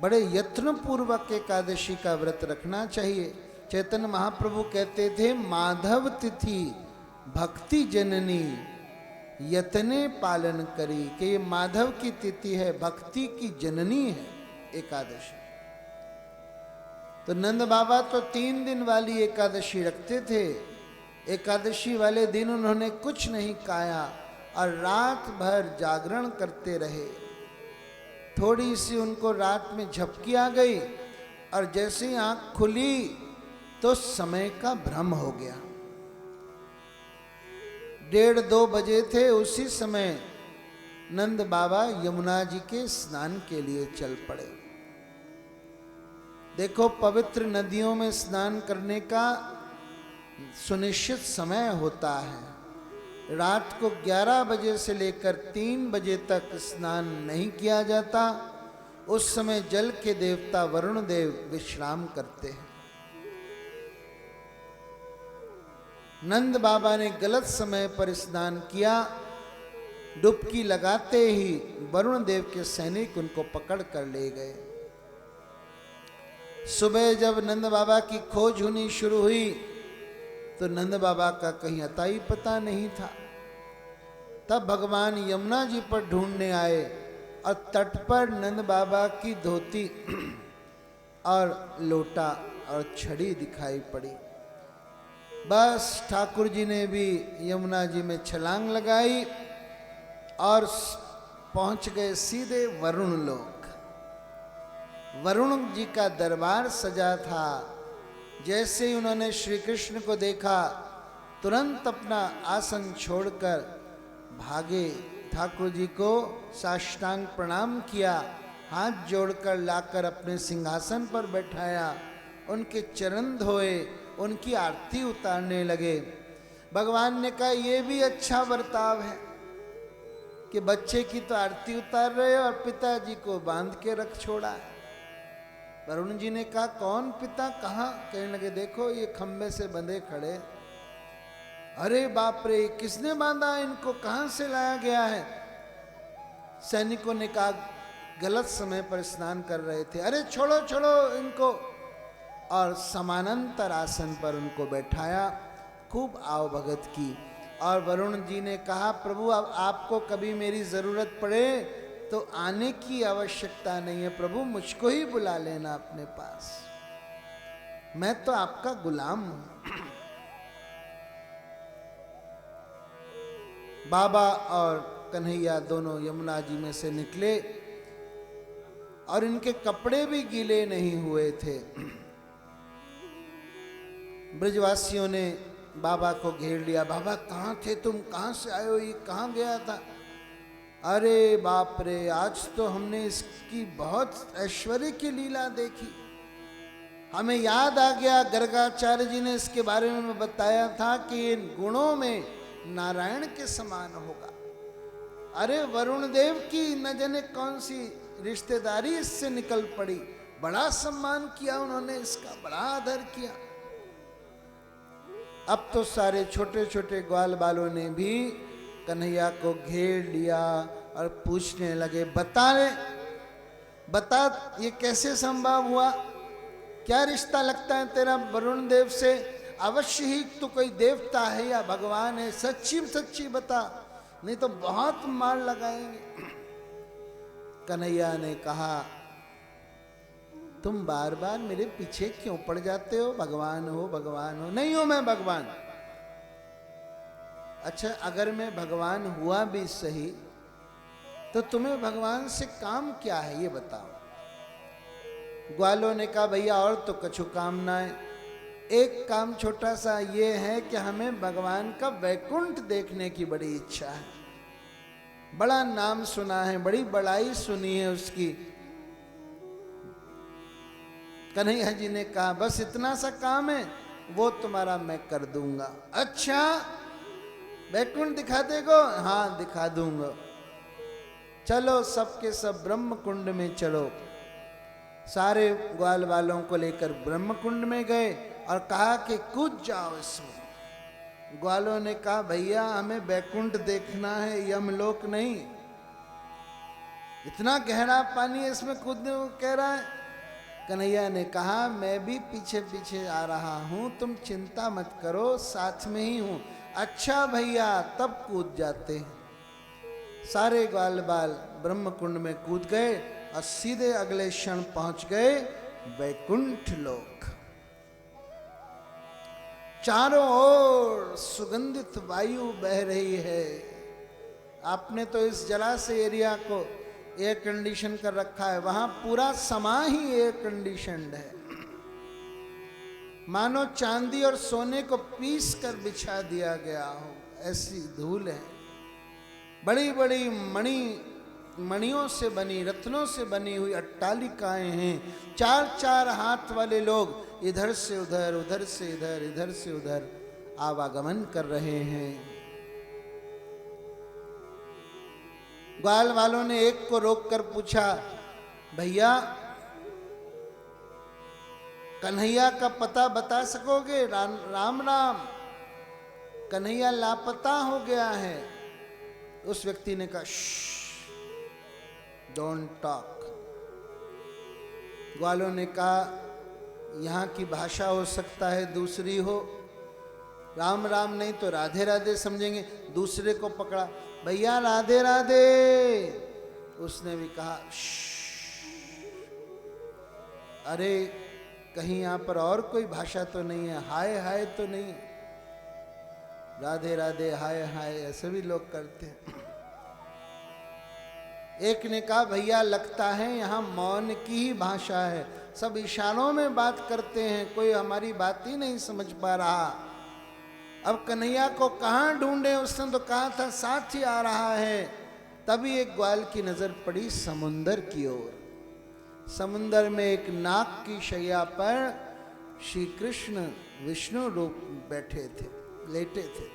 बड़े यत्न पूर्वक एकादशी का व्रत रखना चाहिए। चैतन्य महाप्रभु कहते थे, माधव तिथि भक्ति जननी यतने पालन करी, कि ये माधव की तिथि है, भक्ति की जननी है एकादशी। तो नंद बाबा तो 3 दिन वाली एकादशी रखते थे। एकादशी वाले दिन उन्होंने कुछ नहीं खाया और रात भर जागरण करते रहे। थोड़ी सी उनको रात में झपकी आ गई और जैसे ही आंख खुली तो समय का भ्रम हो गया। 1:30-2 बजे थे। उसी समय नंद बाबा यमुना जी के स्नान के लिए चल पड़े। देखो, पवित्र नदियों में स्नान करने का सुनिश्चित समय होता है। रात को 11 बजे से लेकर 3 बजे तक स्नान नहीं किया जाता। उस समय जल के देवता वरुण देव विश्राम करते हैं। नंद बाबा ने गलत समय पर स्नान किया। डुबकी लगाते ही वरुण देव के सैनिक उनको पकड़ कर ले गए। सुबह जब नंद बाबा की खोज होनी शुरू हुई तो नंद बाबा का कहीं अता ही पता नहीं था। तब भगवान यमुना जी पर ढूंढने आए और तट पर नंद बाबा की धोती और लोटा और छड़ी दिखाई पड़ी। बस ठाकुर जी ने भी यमुना जी में छलांग लगाई और पहुंच गए सीधे वरुण लोक। वरुण जी का दरबार सजा था। जैसे ही उन्होंने श्री कृष्ण को देखा, तुरंत अपना आसन छोड़कर भागे, ठाकुर जी को साष्टांग प्रणाम किया, हाथ जोड़कर लाकर अपने सिंहासन पर बैठाया, उनके चरण धोए, उनकी आरती उतारने लगे। भगवान ने कहा ये भी अच्छा बर्ताव है कि बच्चे की तो आरती उतार रहे हो और पिताजी को बांध के रख छोड़ा है। वरुण जी ने कहा कौन पिता, कहाँ? कहने लगे देखो ये खंबे से बंधे खड़े। अरे बाप रे, किसने बांधा इनको, कहां से लाया गया है? सैनिकों ने कहा गलत समय पर स्नान कर रहे थे। अरे छोड़ो छोड़ो इनको, और समानांतर आसन पर उनको बैठाया, खूब आवभगत की। और वरुण जी ने कहा प्रभु अब आपको कभी मेरी जरूरत पड़े तो आने की आवश्यकता नहीं है, प्रभु मुझको ही बुला लेना अपने पास, मैं तो आपका गुलाम हूं। बाबा और कन्हैया दोनों यमुना जी में से निकले और इनके कपड़े भी गीले नहीं हुए थे। ब्रजवासियों ने बाबा को घेर लिया। बाबा कहाँ थे तुम, कहाँ से आए हो, ये कहाँ गया था? अरे बाप रे, आज तो हमने इसकी बहुत ऐश्वर्य की लीला देखी, हमें याद आ गया गर्गाचार्य जी ने इसके बारे में बताया था कि इन गुणों में नारायण के समान होगा। अरे वरुण देव की न जाने कौन सी रिश्तेदारी इससे निकल पड़ी, बड़ा सम्मान किया उन्होंने इसका, बड़ा आदर किया। अब तो सारे छोटे छोटे ग्वाल बालों ने भी कन्हैया को घेर लिया और पूछने लगे बता ये कैसे संभव हुआ, क्या रिश्ता लगता है तेरा वरुण देव से? अवश्य ही तू कोई देवता है या भगवान है, सच्ची सच्ची बता, नहीं तो बहुत मार लगाएंगे। कन्हैया ने कहा तुम बार बार मेरे पीछे क्यों पड़ जाते हो, भगवान हो भगवान हो। नहीं हूं मैं भगवान। अच्छा अगर मैं भगवान हुआ भी सही तो तुम्हें भगवान से काम क्या है ये बताओ। ग्वालों ने कहा भैया और तो कछु काम ना है, एक काम छोटा सा ये है कि हमें भगवान का वैकुंठ देखने की बड़ी इच्छा है, बड़ा नाम सुना है, बड़ी बड़ाई सुनी है उसकी। कन्हैया जी ने कहा बस इतना सा काम है, वो तुम्हारा मैं कर दूंगा। अच्छा वैकुंठ दिखा देगो? हाँ दिखा दूंगा। चलो सबके सब ब्रह्म कुंड में चलो। सारे ग्वाल वालों को लेकर ब्रह्म कुंड में गए और कहा कि कूद जाओ इसमें। ग्वालों ने कहा भैया हमें वैकुंठ देखना है, यमलोक नहीं, इतना गहरा पानी है इसमें कूदने को कह रहा है। कन्हैया ने कहा मैं भी पीछे पीछे आ रहा हूं, तुम चिंता मत करो, साथ में ही हूं। अच्छा भैया, तब कूद जाते हैं। सारे ग्वाल बाल ब्रह्म कुंड में कूद गए और सीधे अगले क्षण पहुंच गए वैकुंठ लोक। चारों ओर सुगंधित वायु बह रही है। आपने तो इस जलाशय एरिया को एयर कंडीशन कर रखा है, वहां पूरा समा ही एयर कंडीशनड है, मानो चांदी और सोने को पीस कर बिछा दिया गया हो, ऐसी धूल है। बड़ी बड़ी मणियों से बनी, रत्नों से बनी हुई अट्टालिकाएं हैं। चार चार हाथ वाले लोग इधर से उधर, उधर से इधर, इधर से उधर आवागमन कर रहे हैं। ग्वाल वालों ने एक को रोककर पूछा भैया कन्हैया का पता बता सकोगे? राम राम, कन्हैया लापता हो गया है। उस व्यक्ति ने कहा डोंट टॉक। ग्वालों ने कहा यहाँ की भाषा हो सकता है दूसरी हो, राम राम नहीं तो राधे राधे समझेंगे। दूसरे को पकड़ा, भैया राधे राधे। उसने भी कहा अरे कहीं यहाँ पर और कोई भाषा तो नहीं है, हाय हाय तो नहीं। राधे राधे, हाय हाय, ऐसे भी लोग करते हैं। एक ने कहा भैया लगता है यहाँ मौन की ही भाषा है, सब इशारों में बात करते हैं, कोई हमारी बात ही नहीं समझ पा रहा। अब कन्हैया को कहाँ ढूंढे, उसने तो कहा था साथ ही आ रहा है। तभी एक ग्वाल की नजर पड़ी समुंदर की ओर। समुंदर में एक नाग की शैया पर श्री कृष्ण विष्णु रूप बैठे थे, लेटे थे।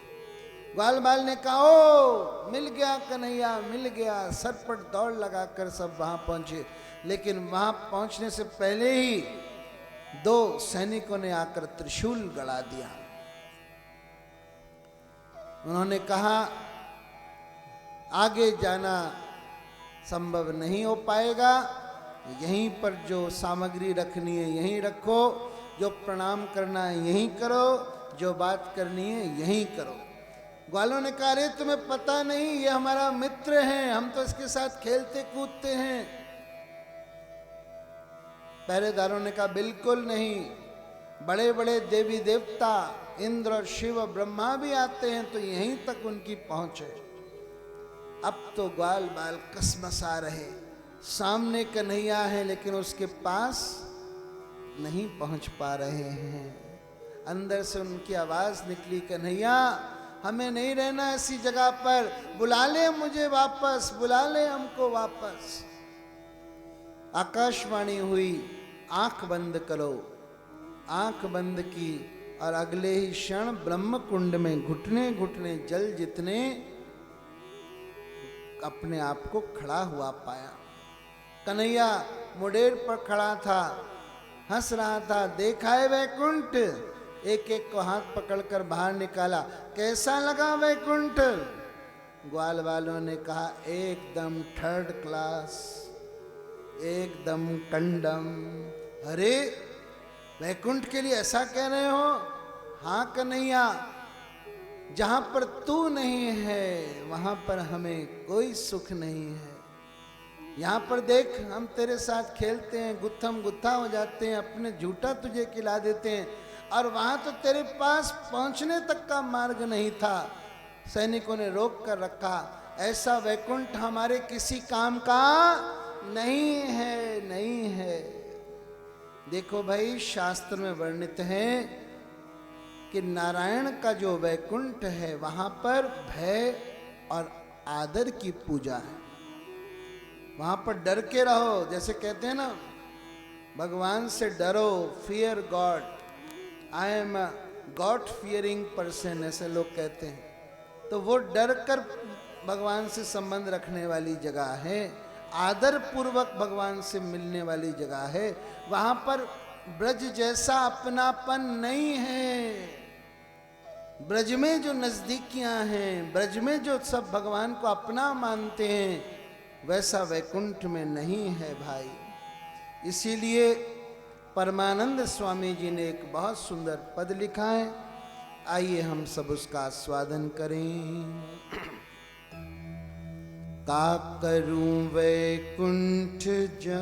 ग्वाल बाल ने कहा ओ मिल गया कन्हैया, मिल गया। सरपट दौड़ लगाकर सब वहां पहुंचे, लेकिन वहां पहुंचने से पहले ही दो सैनिकों ने आकर त्रिशूल गड़ा दिया। उन्होंने कहा आगे जाना संभव नहीं हो पाएगा, यहीं पर जो सामग्री रखनी है यहीं रखो, जो प्रणाम करना है यहीं करो, जो बात करनी है यहीं करो। ग्वालों ने कहा अरे तुम्हें पता नहीं, ये हमारा मित्र है, हम तो इसके साथ खेलते कूदते हैं। पहरेदारों ने कहा बिल्कुल नहीं, बड़े बड़े देवी देवता इंद्र और शिव ब्रह्मा भी आते हैं तो यहीं तक उनकी पहुंच है। अब तो ग्वाल बाल कसमसा रहे, सामने कन्हैया है लेकिन उसके पास नहीं पहुंच पा रहे हैं। अंदर से उनकी आवाज निकली, कन्हैया हमें नहीं रहना ऐसी जगह पर, बुला ले मुझे वापस, बुला ले हमको वापस। आकाशवाणी हुई, आंख बंद करो। आंख बंद की और अगले ही क्षण ब्रह्म कुंड में घुटने घुटने जल जितने अपने आप को खड़ा हुआ पाया। कन्हैया मुडेर पर खड़ा था, हंस रहा था, देखा है वैकुंठ, एक एक को हाथ पकड़कर बाहर निकाला, कैसा लगा वैकुंठ? ग्वाल वालों ने कहा एकदम थर्ड क्लास, एकदम कंडम। अरे वैकुंठ के लिए ऐसा कह रहे हो? हाँ कन्हैया, जहां पर तू नहीं है वहां पर हमें कोई सुख नहीं है। यहाँ पर देख हम तेरे साथ खेलते हैं, गुत्थम गुत्था हो जाते हैं, अपने झूठा तुझे खिला देते हैं, और वहां तो तेरे पास पहुंचने तक का मार्ग नहीं था, सैनिकों ने रोक कर रखा। ऐसा वैकुंठ हमारे किसी काम का नहीं है, नहीं है। देखो भाई, शास्त्र में वर्णित है कि नारायण का जो वैकुंठ है वहां पर भय और आदर की पूजा है। वहां पर डर के रहो, जैसे कहते हैं ना भगवान से डरो, fear God, I am a God fearing person, ऐसे लोग कहते हैं। तो वो डर कर भगवान से संबंध रखने वाली जगह है, आदर पूर्वक भगवान से मिलने वाली जगह है। वहां पर ब्रज जैसा अपनापन नहीं है। ब्रज में जो नजदीकियां हैं, ब्रज में जो सब भगवान को अपना मानते हैं, वैसा वैकुंठ में नहीं है भाई। इसीलिए परमानंद स्वामी जी ने एक बहुत सुंदर पद लिखा है, आइए हम सब उसका आस्वादन करें। का करूं वैकुंठ जाय,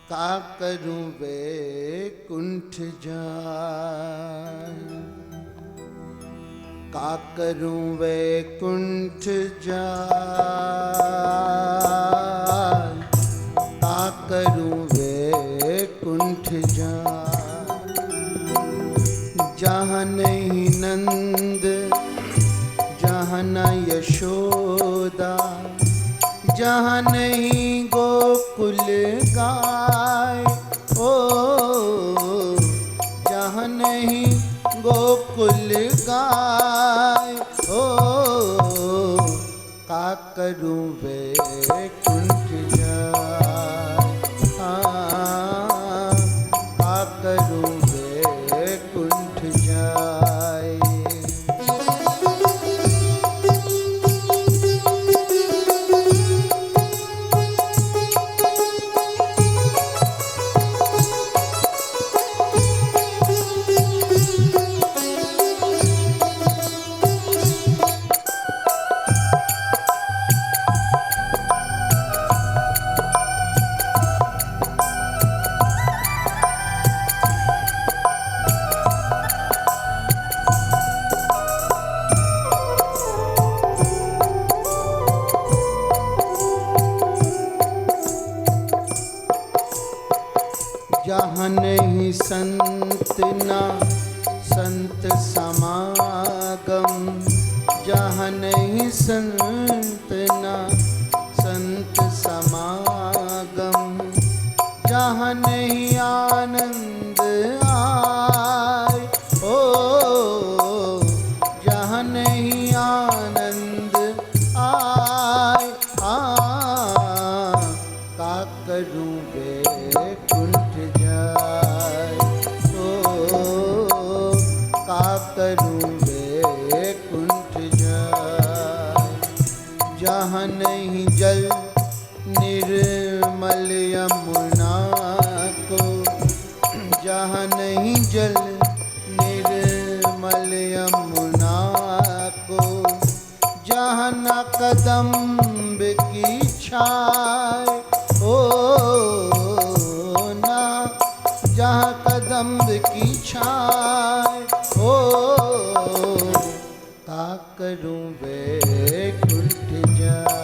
का करूं वैकुंठ जाय, का करूं वैकुंठ जाय, का करूं वैकुंठ जाय। जहाँ नहीं नंद, जहाँ न यशोदा, जहाँ नहीं गोकुल गाय, ओ जहाँ नहीं गोकुल गाय, ओ का करूं वैकुंठ जाय, का करूं वैकुंठ जाय। संत ना संत समागम, जहाँ नहीं संत ना संत समागम, जहाँ नहीं आनंद आए, ओ जहाँ नहीं आनंद आए, का करूं वैकुंठ जाए, ओ का करूं वैकुंठ जाए, जहाँ नहीं जल निर्मल यमुना को, जहाँ नहीं जल निर्मल यमुना को, जहाँ न कदम्ब की छाए, ओ ना जहाँ कदम्ब की छाए, ओ का करूं वैकुंठ जाए,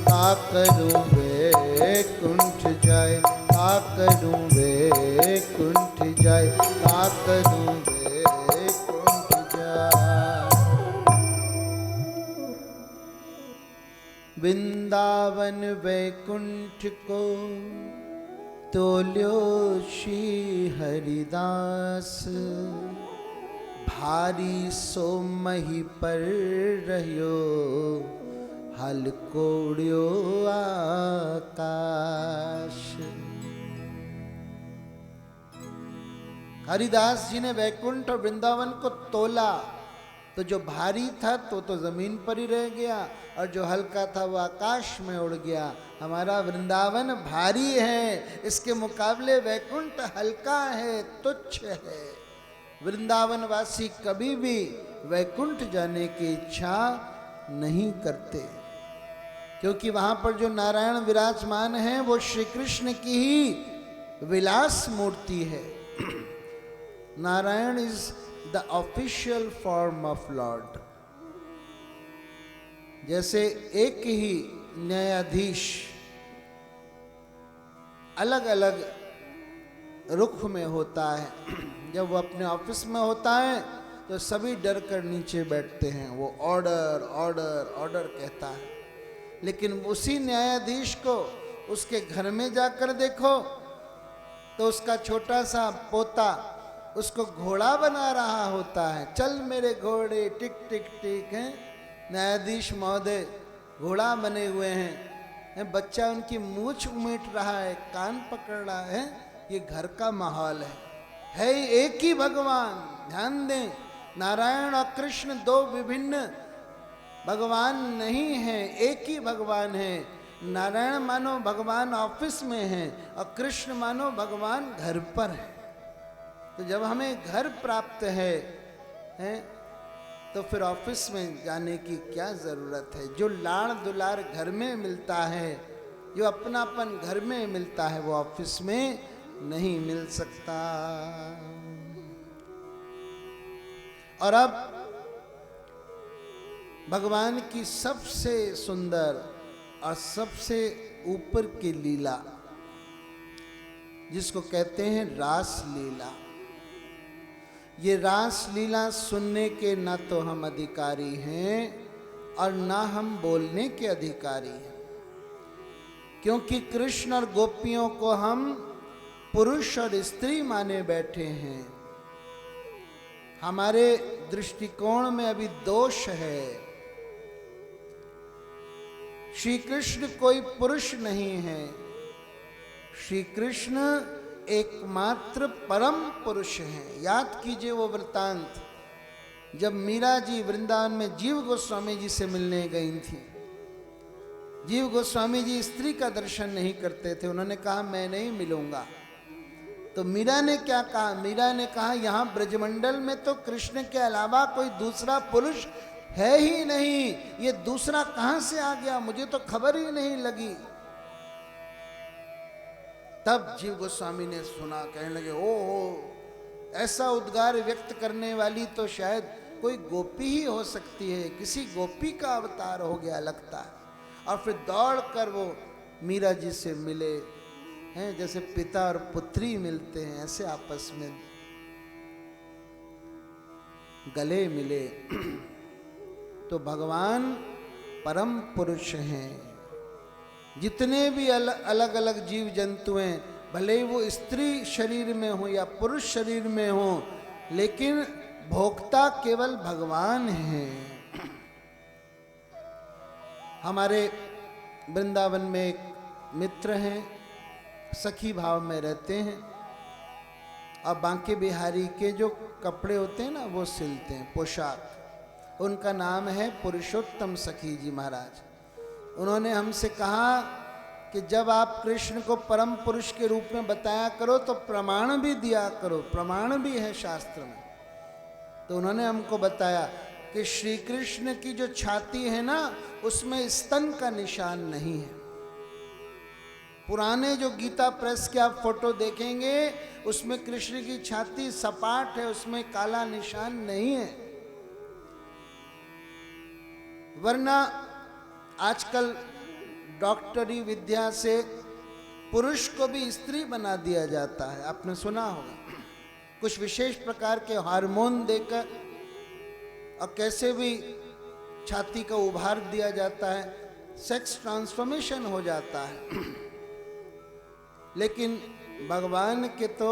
का करूं वैकुंठ जाए, का करूं वैकुंठ जाए, का करूं वैकुंठ जाए। वृंदावन वैकुंठ को तोल्यो श्री हरिदास, भारी सो मही पर रहियो हलकोड़ियो आकाश। हरिदास जी ने वैकुंठ और वृंदावन को तोला तो जो भारी था तो जमीन पर ही रह गया और जो हल्का था वो आकाश में उड़ गया। हमारा वृंदावन भारी है, इसके मुकाबले वैकुंठ हल्का है, तुच्छ है। वृंदावन वासी कभी भी वैकुंठ जाने की इच्छा नहीं करते, क्योंकि वहां पर जो नारायण विराजमान है वो श्री कृष्ण की ही विलास मूर्ति है। Narayan is the official form of Lord. जैसे एक ही न्यायाधीश अलग अलग रुख में होता है, जब वो अपने ऑफिस में होता है तो सभी डर कर नीचे बैठते हैं, वो ऑर्डर ऑर्डर ऑर्डर कहता है। लेकिन उसी न्यायाधीश को उसके घर में जाकर देखो तो उसका छोटा सा पोता उसको घोड़ा बना रहा होता है। चल मेरे घोड़े टिक टिक टिक हैं। न्यायाधीश महोदय घोड़ा बने हुए हैं, बच्चा उनकी मूछ उमेट रहा है, कान पकड़ रहा है। ये घर का माहौल है एक ही भगवान। ध्यान दें, नारायण और कृष्ण दो विभिन्न भगवान नहीं हैं, एक ही भगवान है। नारायण मानो भगवान ऑफिस में है और कृष्ण मानो भगवान घर पर है। तो जब हमें घर प्राप्त है तो फिर ऑफिस में जाने की क्या जरूरत है। जो लाड़ दुलार घर में मिलता है, जो अपनापन घर में मिलता है, वो ऑफिस में नहीं मिल सकता। और अब भगवान की सबसे सुंदर और सबसे ऊपर की लीला, जिसको कहते हैं रास लीला। ये रास लीला सुनने के ना तो हम अधिकारी हैं और ना हम बोलने के अधिकारी हैं, क्योंकि कृष्ण और गोपियों को हम पुरुष और स्त्री माने बैठे हैं। हमारे दृष्टिकोण में अभी दोष है। श्री कृष्ण कोई पुरुष नहीं है, श्री कृष्ण एकमात्र परम पुरुष हैं। याद कीजिए वो वृतांत, जब मीरा जी वृंदावन में जीव गोस्वामी जी से मिलने गई थी। जीव गोस्वामी जी स्त्री का दर्शन नहीं करते थे, उन्होंने कहा मैं नहीं मिलूंगा। तो मीरा ने क्या कहा? मीरा ने कहा यहाँ ब्रजमंडल में तो कृष्ण के अलावा कोई दूसरा पुरुष है ही नहीं, ये दूसरा कहां से आ गया, मुझे तो खबर ही नहीं लगी। तब जीव गोस्वामी ने सुना, कहने लगे ओ ऐसा उद्गार व्यक्त करने वाली तो शायद कोई गोपी ही हो सकती है, किसी गोपी का अवतार हो गया लगता है। और फिर दौड़ कर वो मीरा जी से मिले हैं, जैसे पिता और पुत्री मिलते हैं ऐसे आपस में गले मिले। तो भगवान परम पुरुष हैं। जितने भी अलग अलग जीव जंतु हैं, भले ही वो स्त्री शरीर में हो या पुरुष शरीर में हो, लेकिन भोक्ता केवल भगवान हैं। हमारे वृंदावन में एक मित्र हैं, सखी भाव में रहते हैं, और बांके बिहारी के जो कपड़े होते हैं ना वो सिलते हैं, पोशाक। उनका नाम है पुरुषोत्तम सखी जी महाराज। उन्होंने हमसे कहा कि जब आप कृष्ण को परम पुरुष के रूप में बताया करो तो प्रमाण भी दिया करो, प्रमाण भी है शास्त्र में। तो उन्होंने हमको बताया कि श्री कृष्ण की जो छाती है ना, उसमें स्तन का निशान नहीं है। पुराने जो गीता प्रेस के आप फोटो देखेंगे, उसमें कृष्ण की छाती सपाट है, उसमें काला निशान नहीं है। वरना आजकल डॉक्टरी विद्या से पुरुष को भी स्त्री बना दिया जाता है, आपने सुना होगा। कुछ विशेष प्रकार के हार्मोन देकर और कैसे भी छाती का उभार दिया जाता है, सेक्स ट्रांसफॉर्मेशन हो जाता है। लेकिन भगवान के तो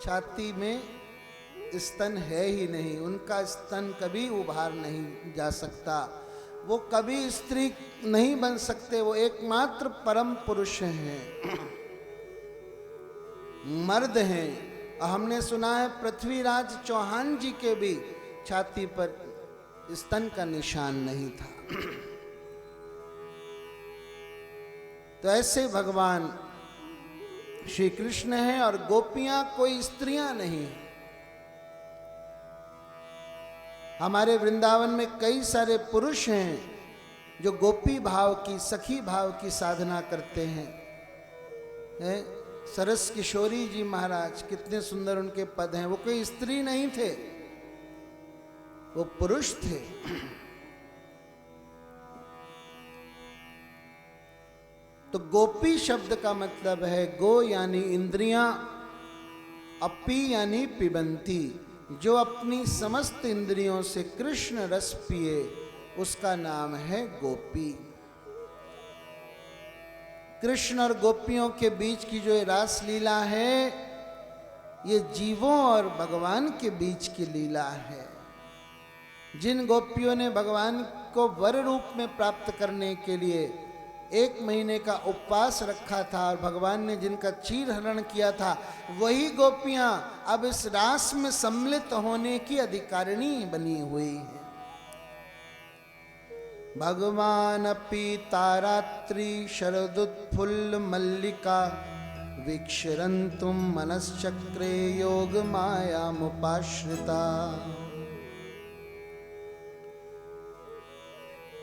छाती में स्तन है ही नहीं, उनका स्तन कभी उभार नहीं जा सकता, वो कभी स्त्री नहीं बन सकते, वो एकमात्र परम पुरुष हैं, मर्द हैं। और हमने सुना है पृथ्वीराज चौहान जी के भी छाती पर स्तन का निशान नहीं था। तो ऐसे भगवान श्री कृष्ण हैं, और गोपियां कोई स्त्रियां नहीं हैं। हमारे वृंदावन में कई सारे पुरुष हैं जो गोपी भाव की, सखी भाव की साधना करते हैं। सरस किशोरी जी महाराज, कितने सुंदर उनके पद हैं। वो कोई स्त्री नहीं थे, वो पुरुष थे। तो गोपी शब्द का मतलब है गो यानी इंद्रियां, अपी यानी पिबंती, जो अपनी समस्त इंद्रियों से कृष्ण रस पिए, उसका नाम है गोपी। कृष्ण और गोपियों के बीच की जो रास लीला है, ये जीवों और भगवान के बीच की लीला है। जिन गोपियों ने भगवान को वर रूप में प्राप्त करने के लिए 1 महीने का उपवास रखा था और भगवान ने जिनका चीर हरण किया था, वही गोपियां अब इस रास में सम्मिलित होने की अधिकारिणी बनी हुई हैं। भगवान अपि तारात्रि शरदुत्फुल्ल मल्लिका वीक्षरन्तुम मनश्चक्रे योग मायामुपाश्रिता।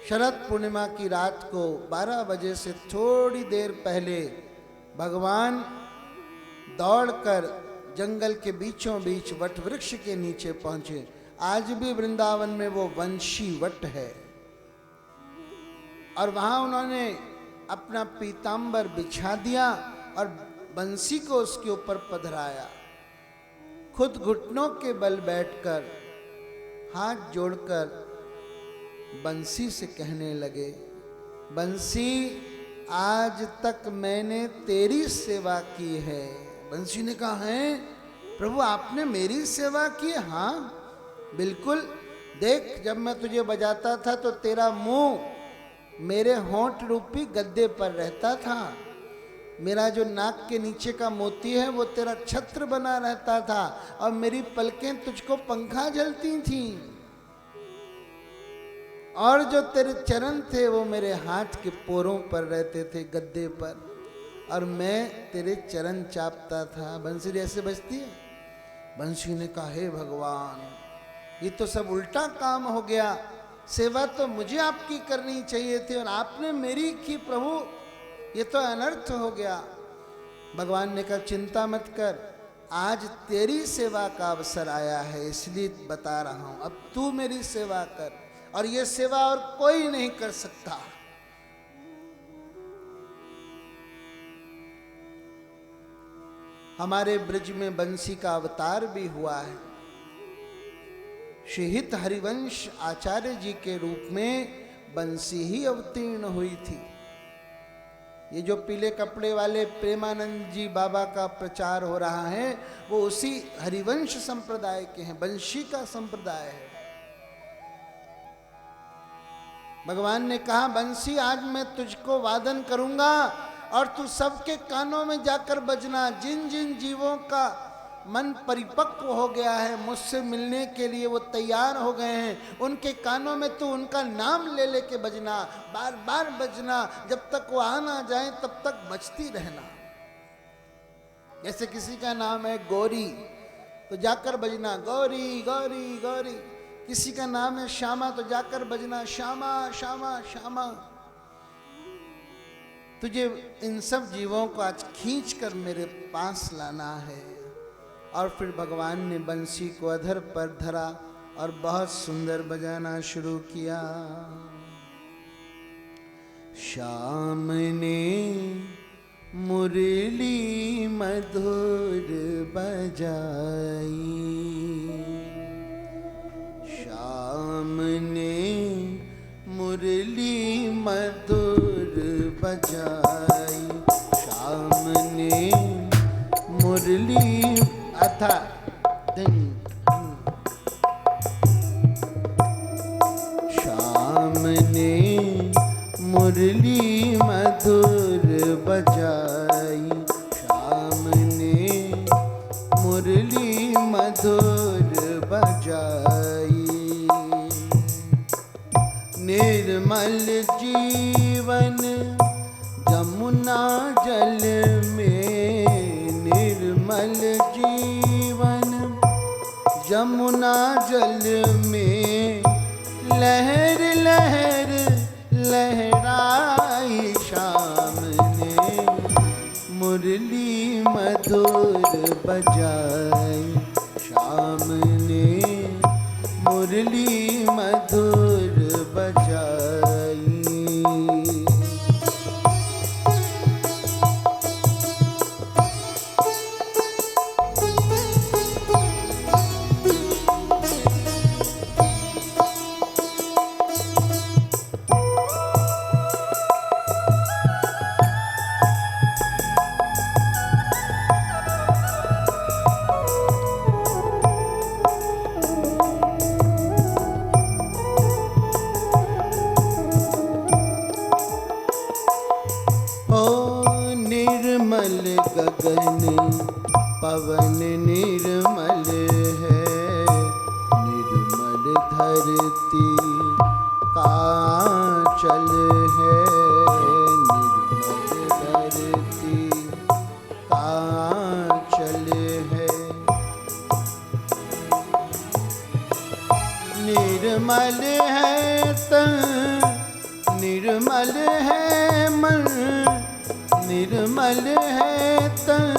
शरद पूर्णिमा की रात को 12 बजे से थोड़ी देर पहले भगवान दौड़कर जंगल के बीचों बीच वट वृक्ष के नीचे पहुंचे। आज भी वृंदावन में वो वंशी वट है, और वहां उन्होंने अपना पीतांबर बिछा दिया और बंसी को उसके ऊपर पधराया। खुद घुटनों के बल बैठकर हाथ जोड़कर बंसी से कहने लगे, बंसी आज तक मैंने तेरी सेवा की है। बंसी ने कहा, है प्रभु आपने मेरी सेवा की? हाँ बिल्कुल, देख जब मैं तुझे बजाता था तो तेरा मुंह मेरे होंठ रूपी गद्दे पर रहता था, मेरा जो नाक के नीचे का मोती है वो तेरा छत्र बना रहता था, और मेरी पलकें तुझको पंखा झलती थी, और जो तेरे चरण थे वो मेरे हाथ के पोरों पर रहते थे, गद्दे पर, और मैं तेरे चरण चापता था। बंसी ऐसे बजती है। बंसी ने कहा, हे भगवान ये तो सब उल्टा काम हो गया, सेवा तो मुझे आपकी करनी चाहिए थी और आपने मेरी की प्रभु, ये तो अनर्थ हो गया। भगवान ने कहा, चिंता मत कर, आज तेरी सेवा का अवसर आया है इसलिए बता रहा हूं, अब तू मेरी सेवा कर, और ये सेवा और कोई नहीं कर सकता। हमारे ब्रज में बंसी का अवतार भी हुआ है। श्रीहित हरिवंश आचार्य जी के रूप में बंसी ही अवतीर्ण हुई थी। ये जो पीले कपड़े वाले प्रेमानंद जी बाबा का प्रचार हो रहा है वो उसी हरिवंश संप्रदाय के हैं, बंशी का संप्रदाय है। भगवान ने कहा बंसी आज मैं तुझको वादन करूंगा और तू सबके कानों में जाकर बजना। जिन जिन जीवों का मन परिपक्व हो गया है, मुझसे मिलने के लिए वो तैयार हो गए हैं, उनके कानों में तू उनका नाम ले लेके बजना, बार बार बजना, जब तक वो आ ना जाए तब तक बजती रहना। जैसे किसी का नाम है गौरी तो जाकर बजना गौरी गौरी गौरी, किसी का नाम है श्यामा तो जाकर बजना श्यामा श्यामा श्यामा। तुझे इन सब जीवों को आज खींच कर मेरे पास लाना है। और फिर भगवान ने बंसी को अधर पर धरा और बहुत सुंदर बजाना शुरू किया। श्याम ने मुरली मधुर बजाई, श्याम ने मुरली मधुर बजाई, श्याम ने मुरली अथा श्याम ने मुरली मधुर बजाई, श्याम ने मुरली मधुर बजाई। निर्मल जीवन जमुना जल में, निर्मल जीवन जमुना जल में, लहर लहर लहराई, श्याम ने मुरली मधुर बजाई, श्याम ने मुरली मधुर बजाई। गगन पवन निर्मल है, निर्मल धरती कांचल है, निर्मल धरती कांचल है, निर्मल है तन निर्मल है मन, निर्मल है तन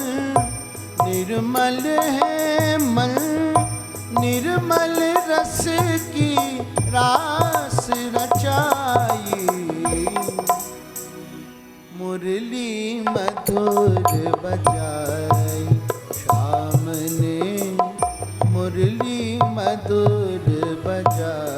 निर्मल है मन, निर्मल रस की रास रचाई, मुरली मधुर बजाई, श्याम ने मुरली मधुर बजाई।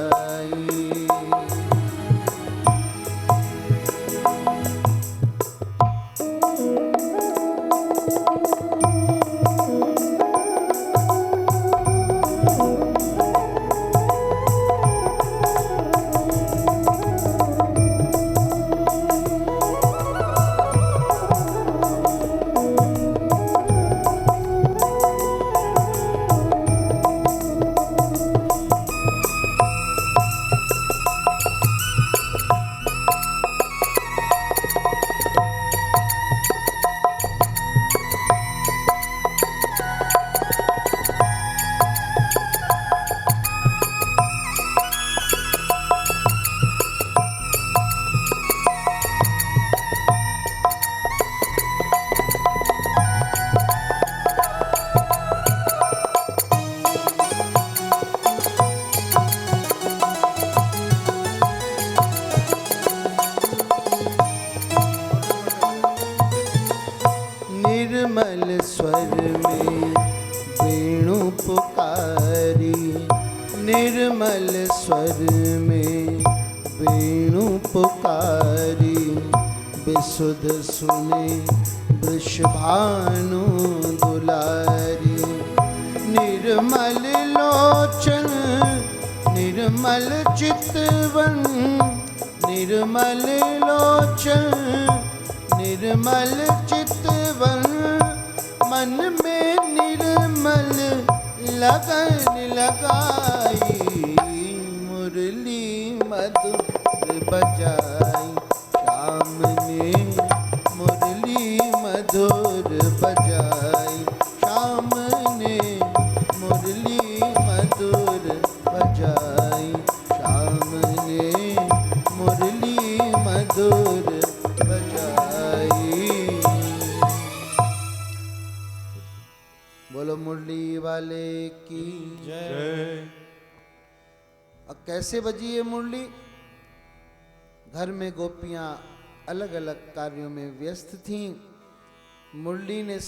निर्मल स्वर में वेणु पुकारी, विशुद्ध सुने वृषभानु दुलारी। निर्मल लोचन निर्मल चितवन, निर्मल लोचन निर्मल चितवन, मन में निर्मल लगन लगाई, मुरली मधुर बजाई, श्याम ने मुरली मधुर बजाई, श्याम ने मुरली मधुर बजाई, श्याम ने मुरली मधुर बजाई। बोलो मुरली वाले की जय। अब कैसे बजी ये मुरली? घर में गोपियां अलग अलग कार्यों में व्यस्त थीं। मुरली ने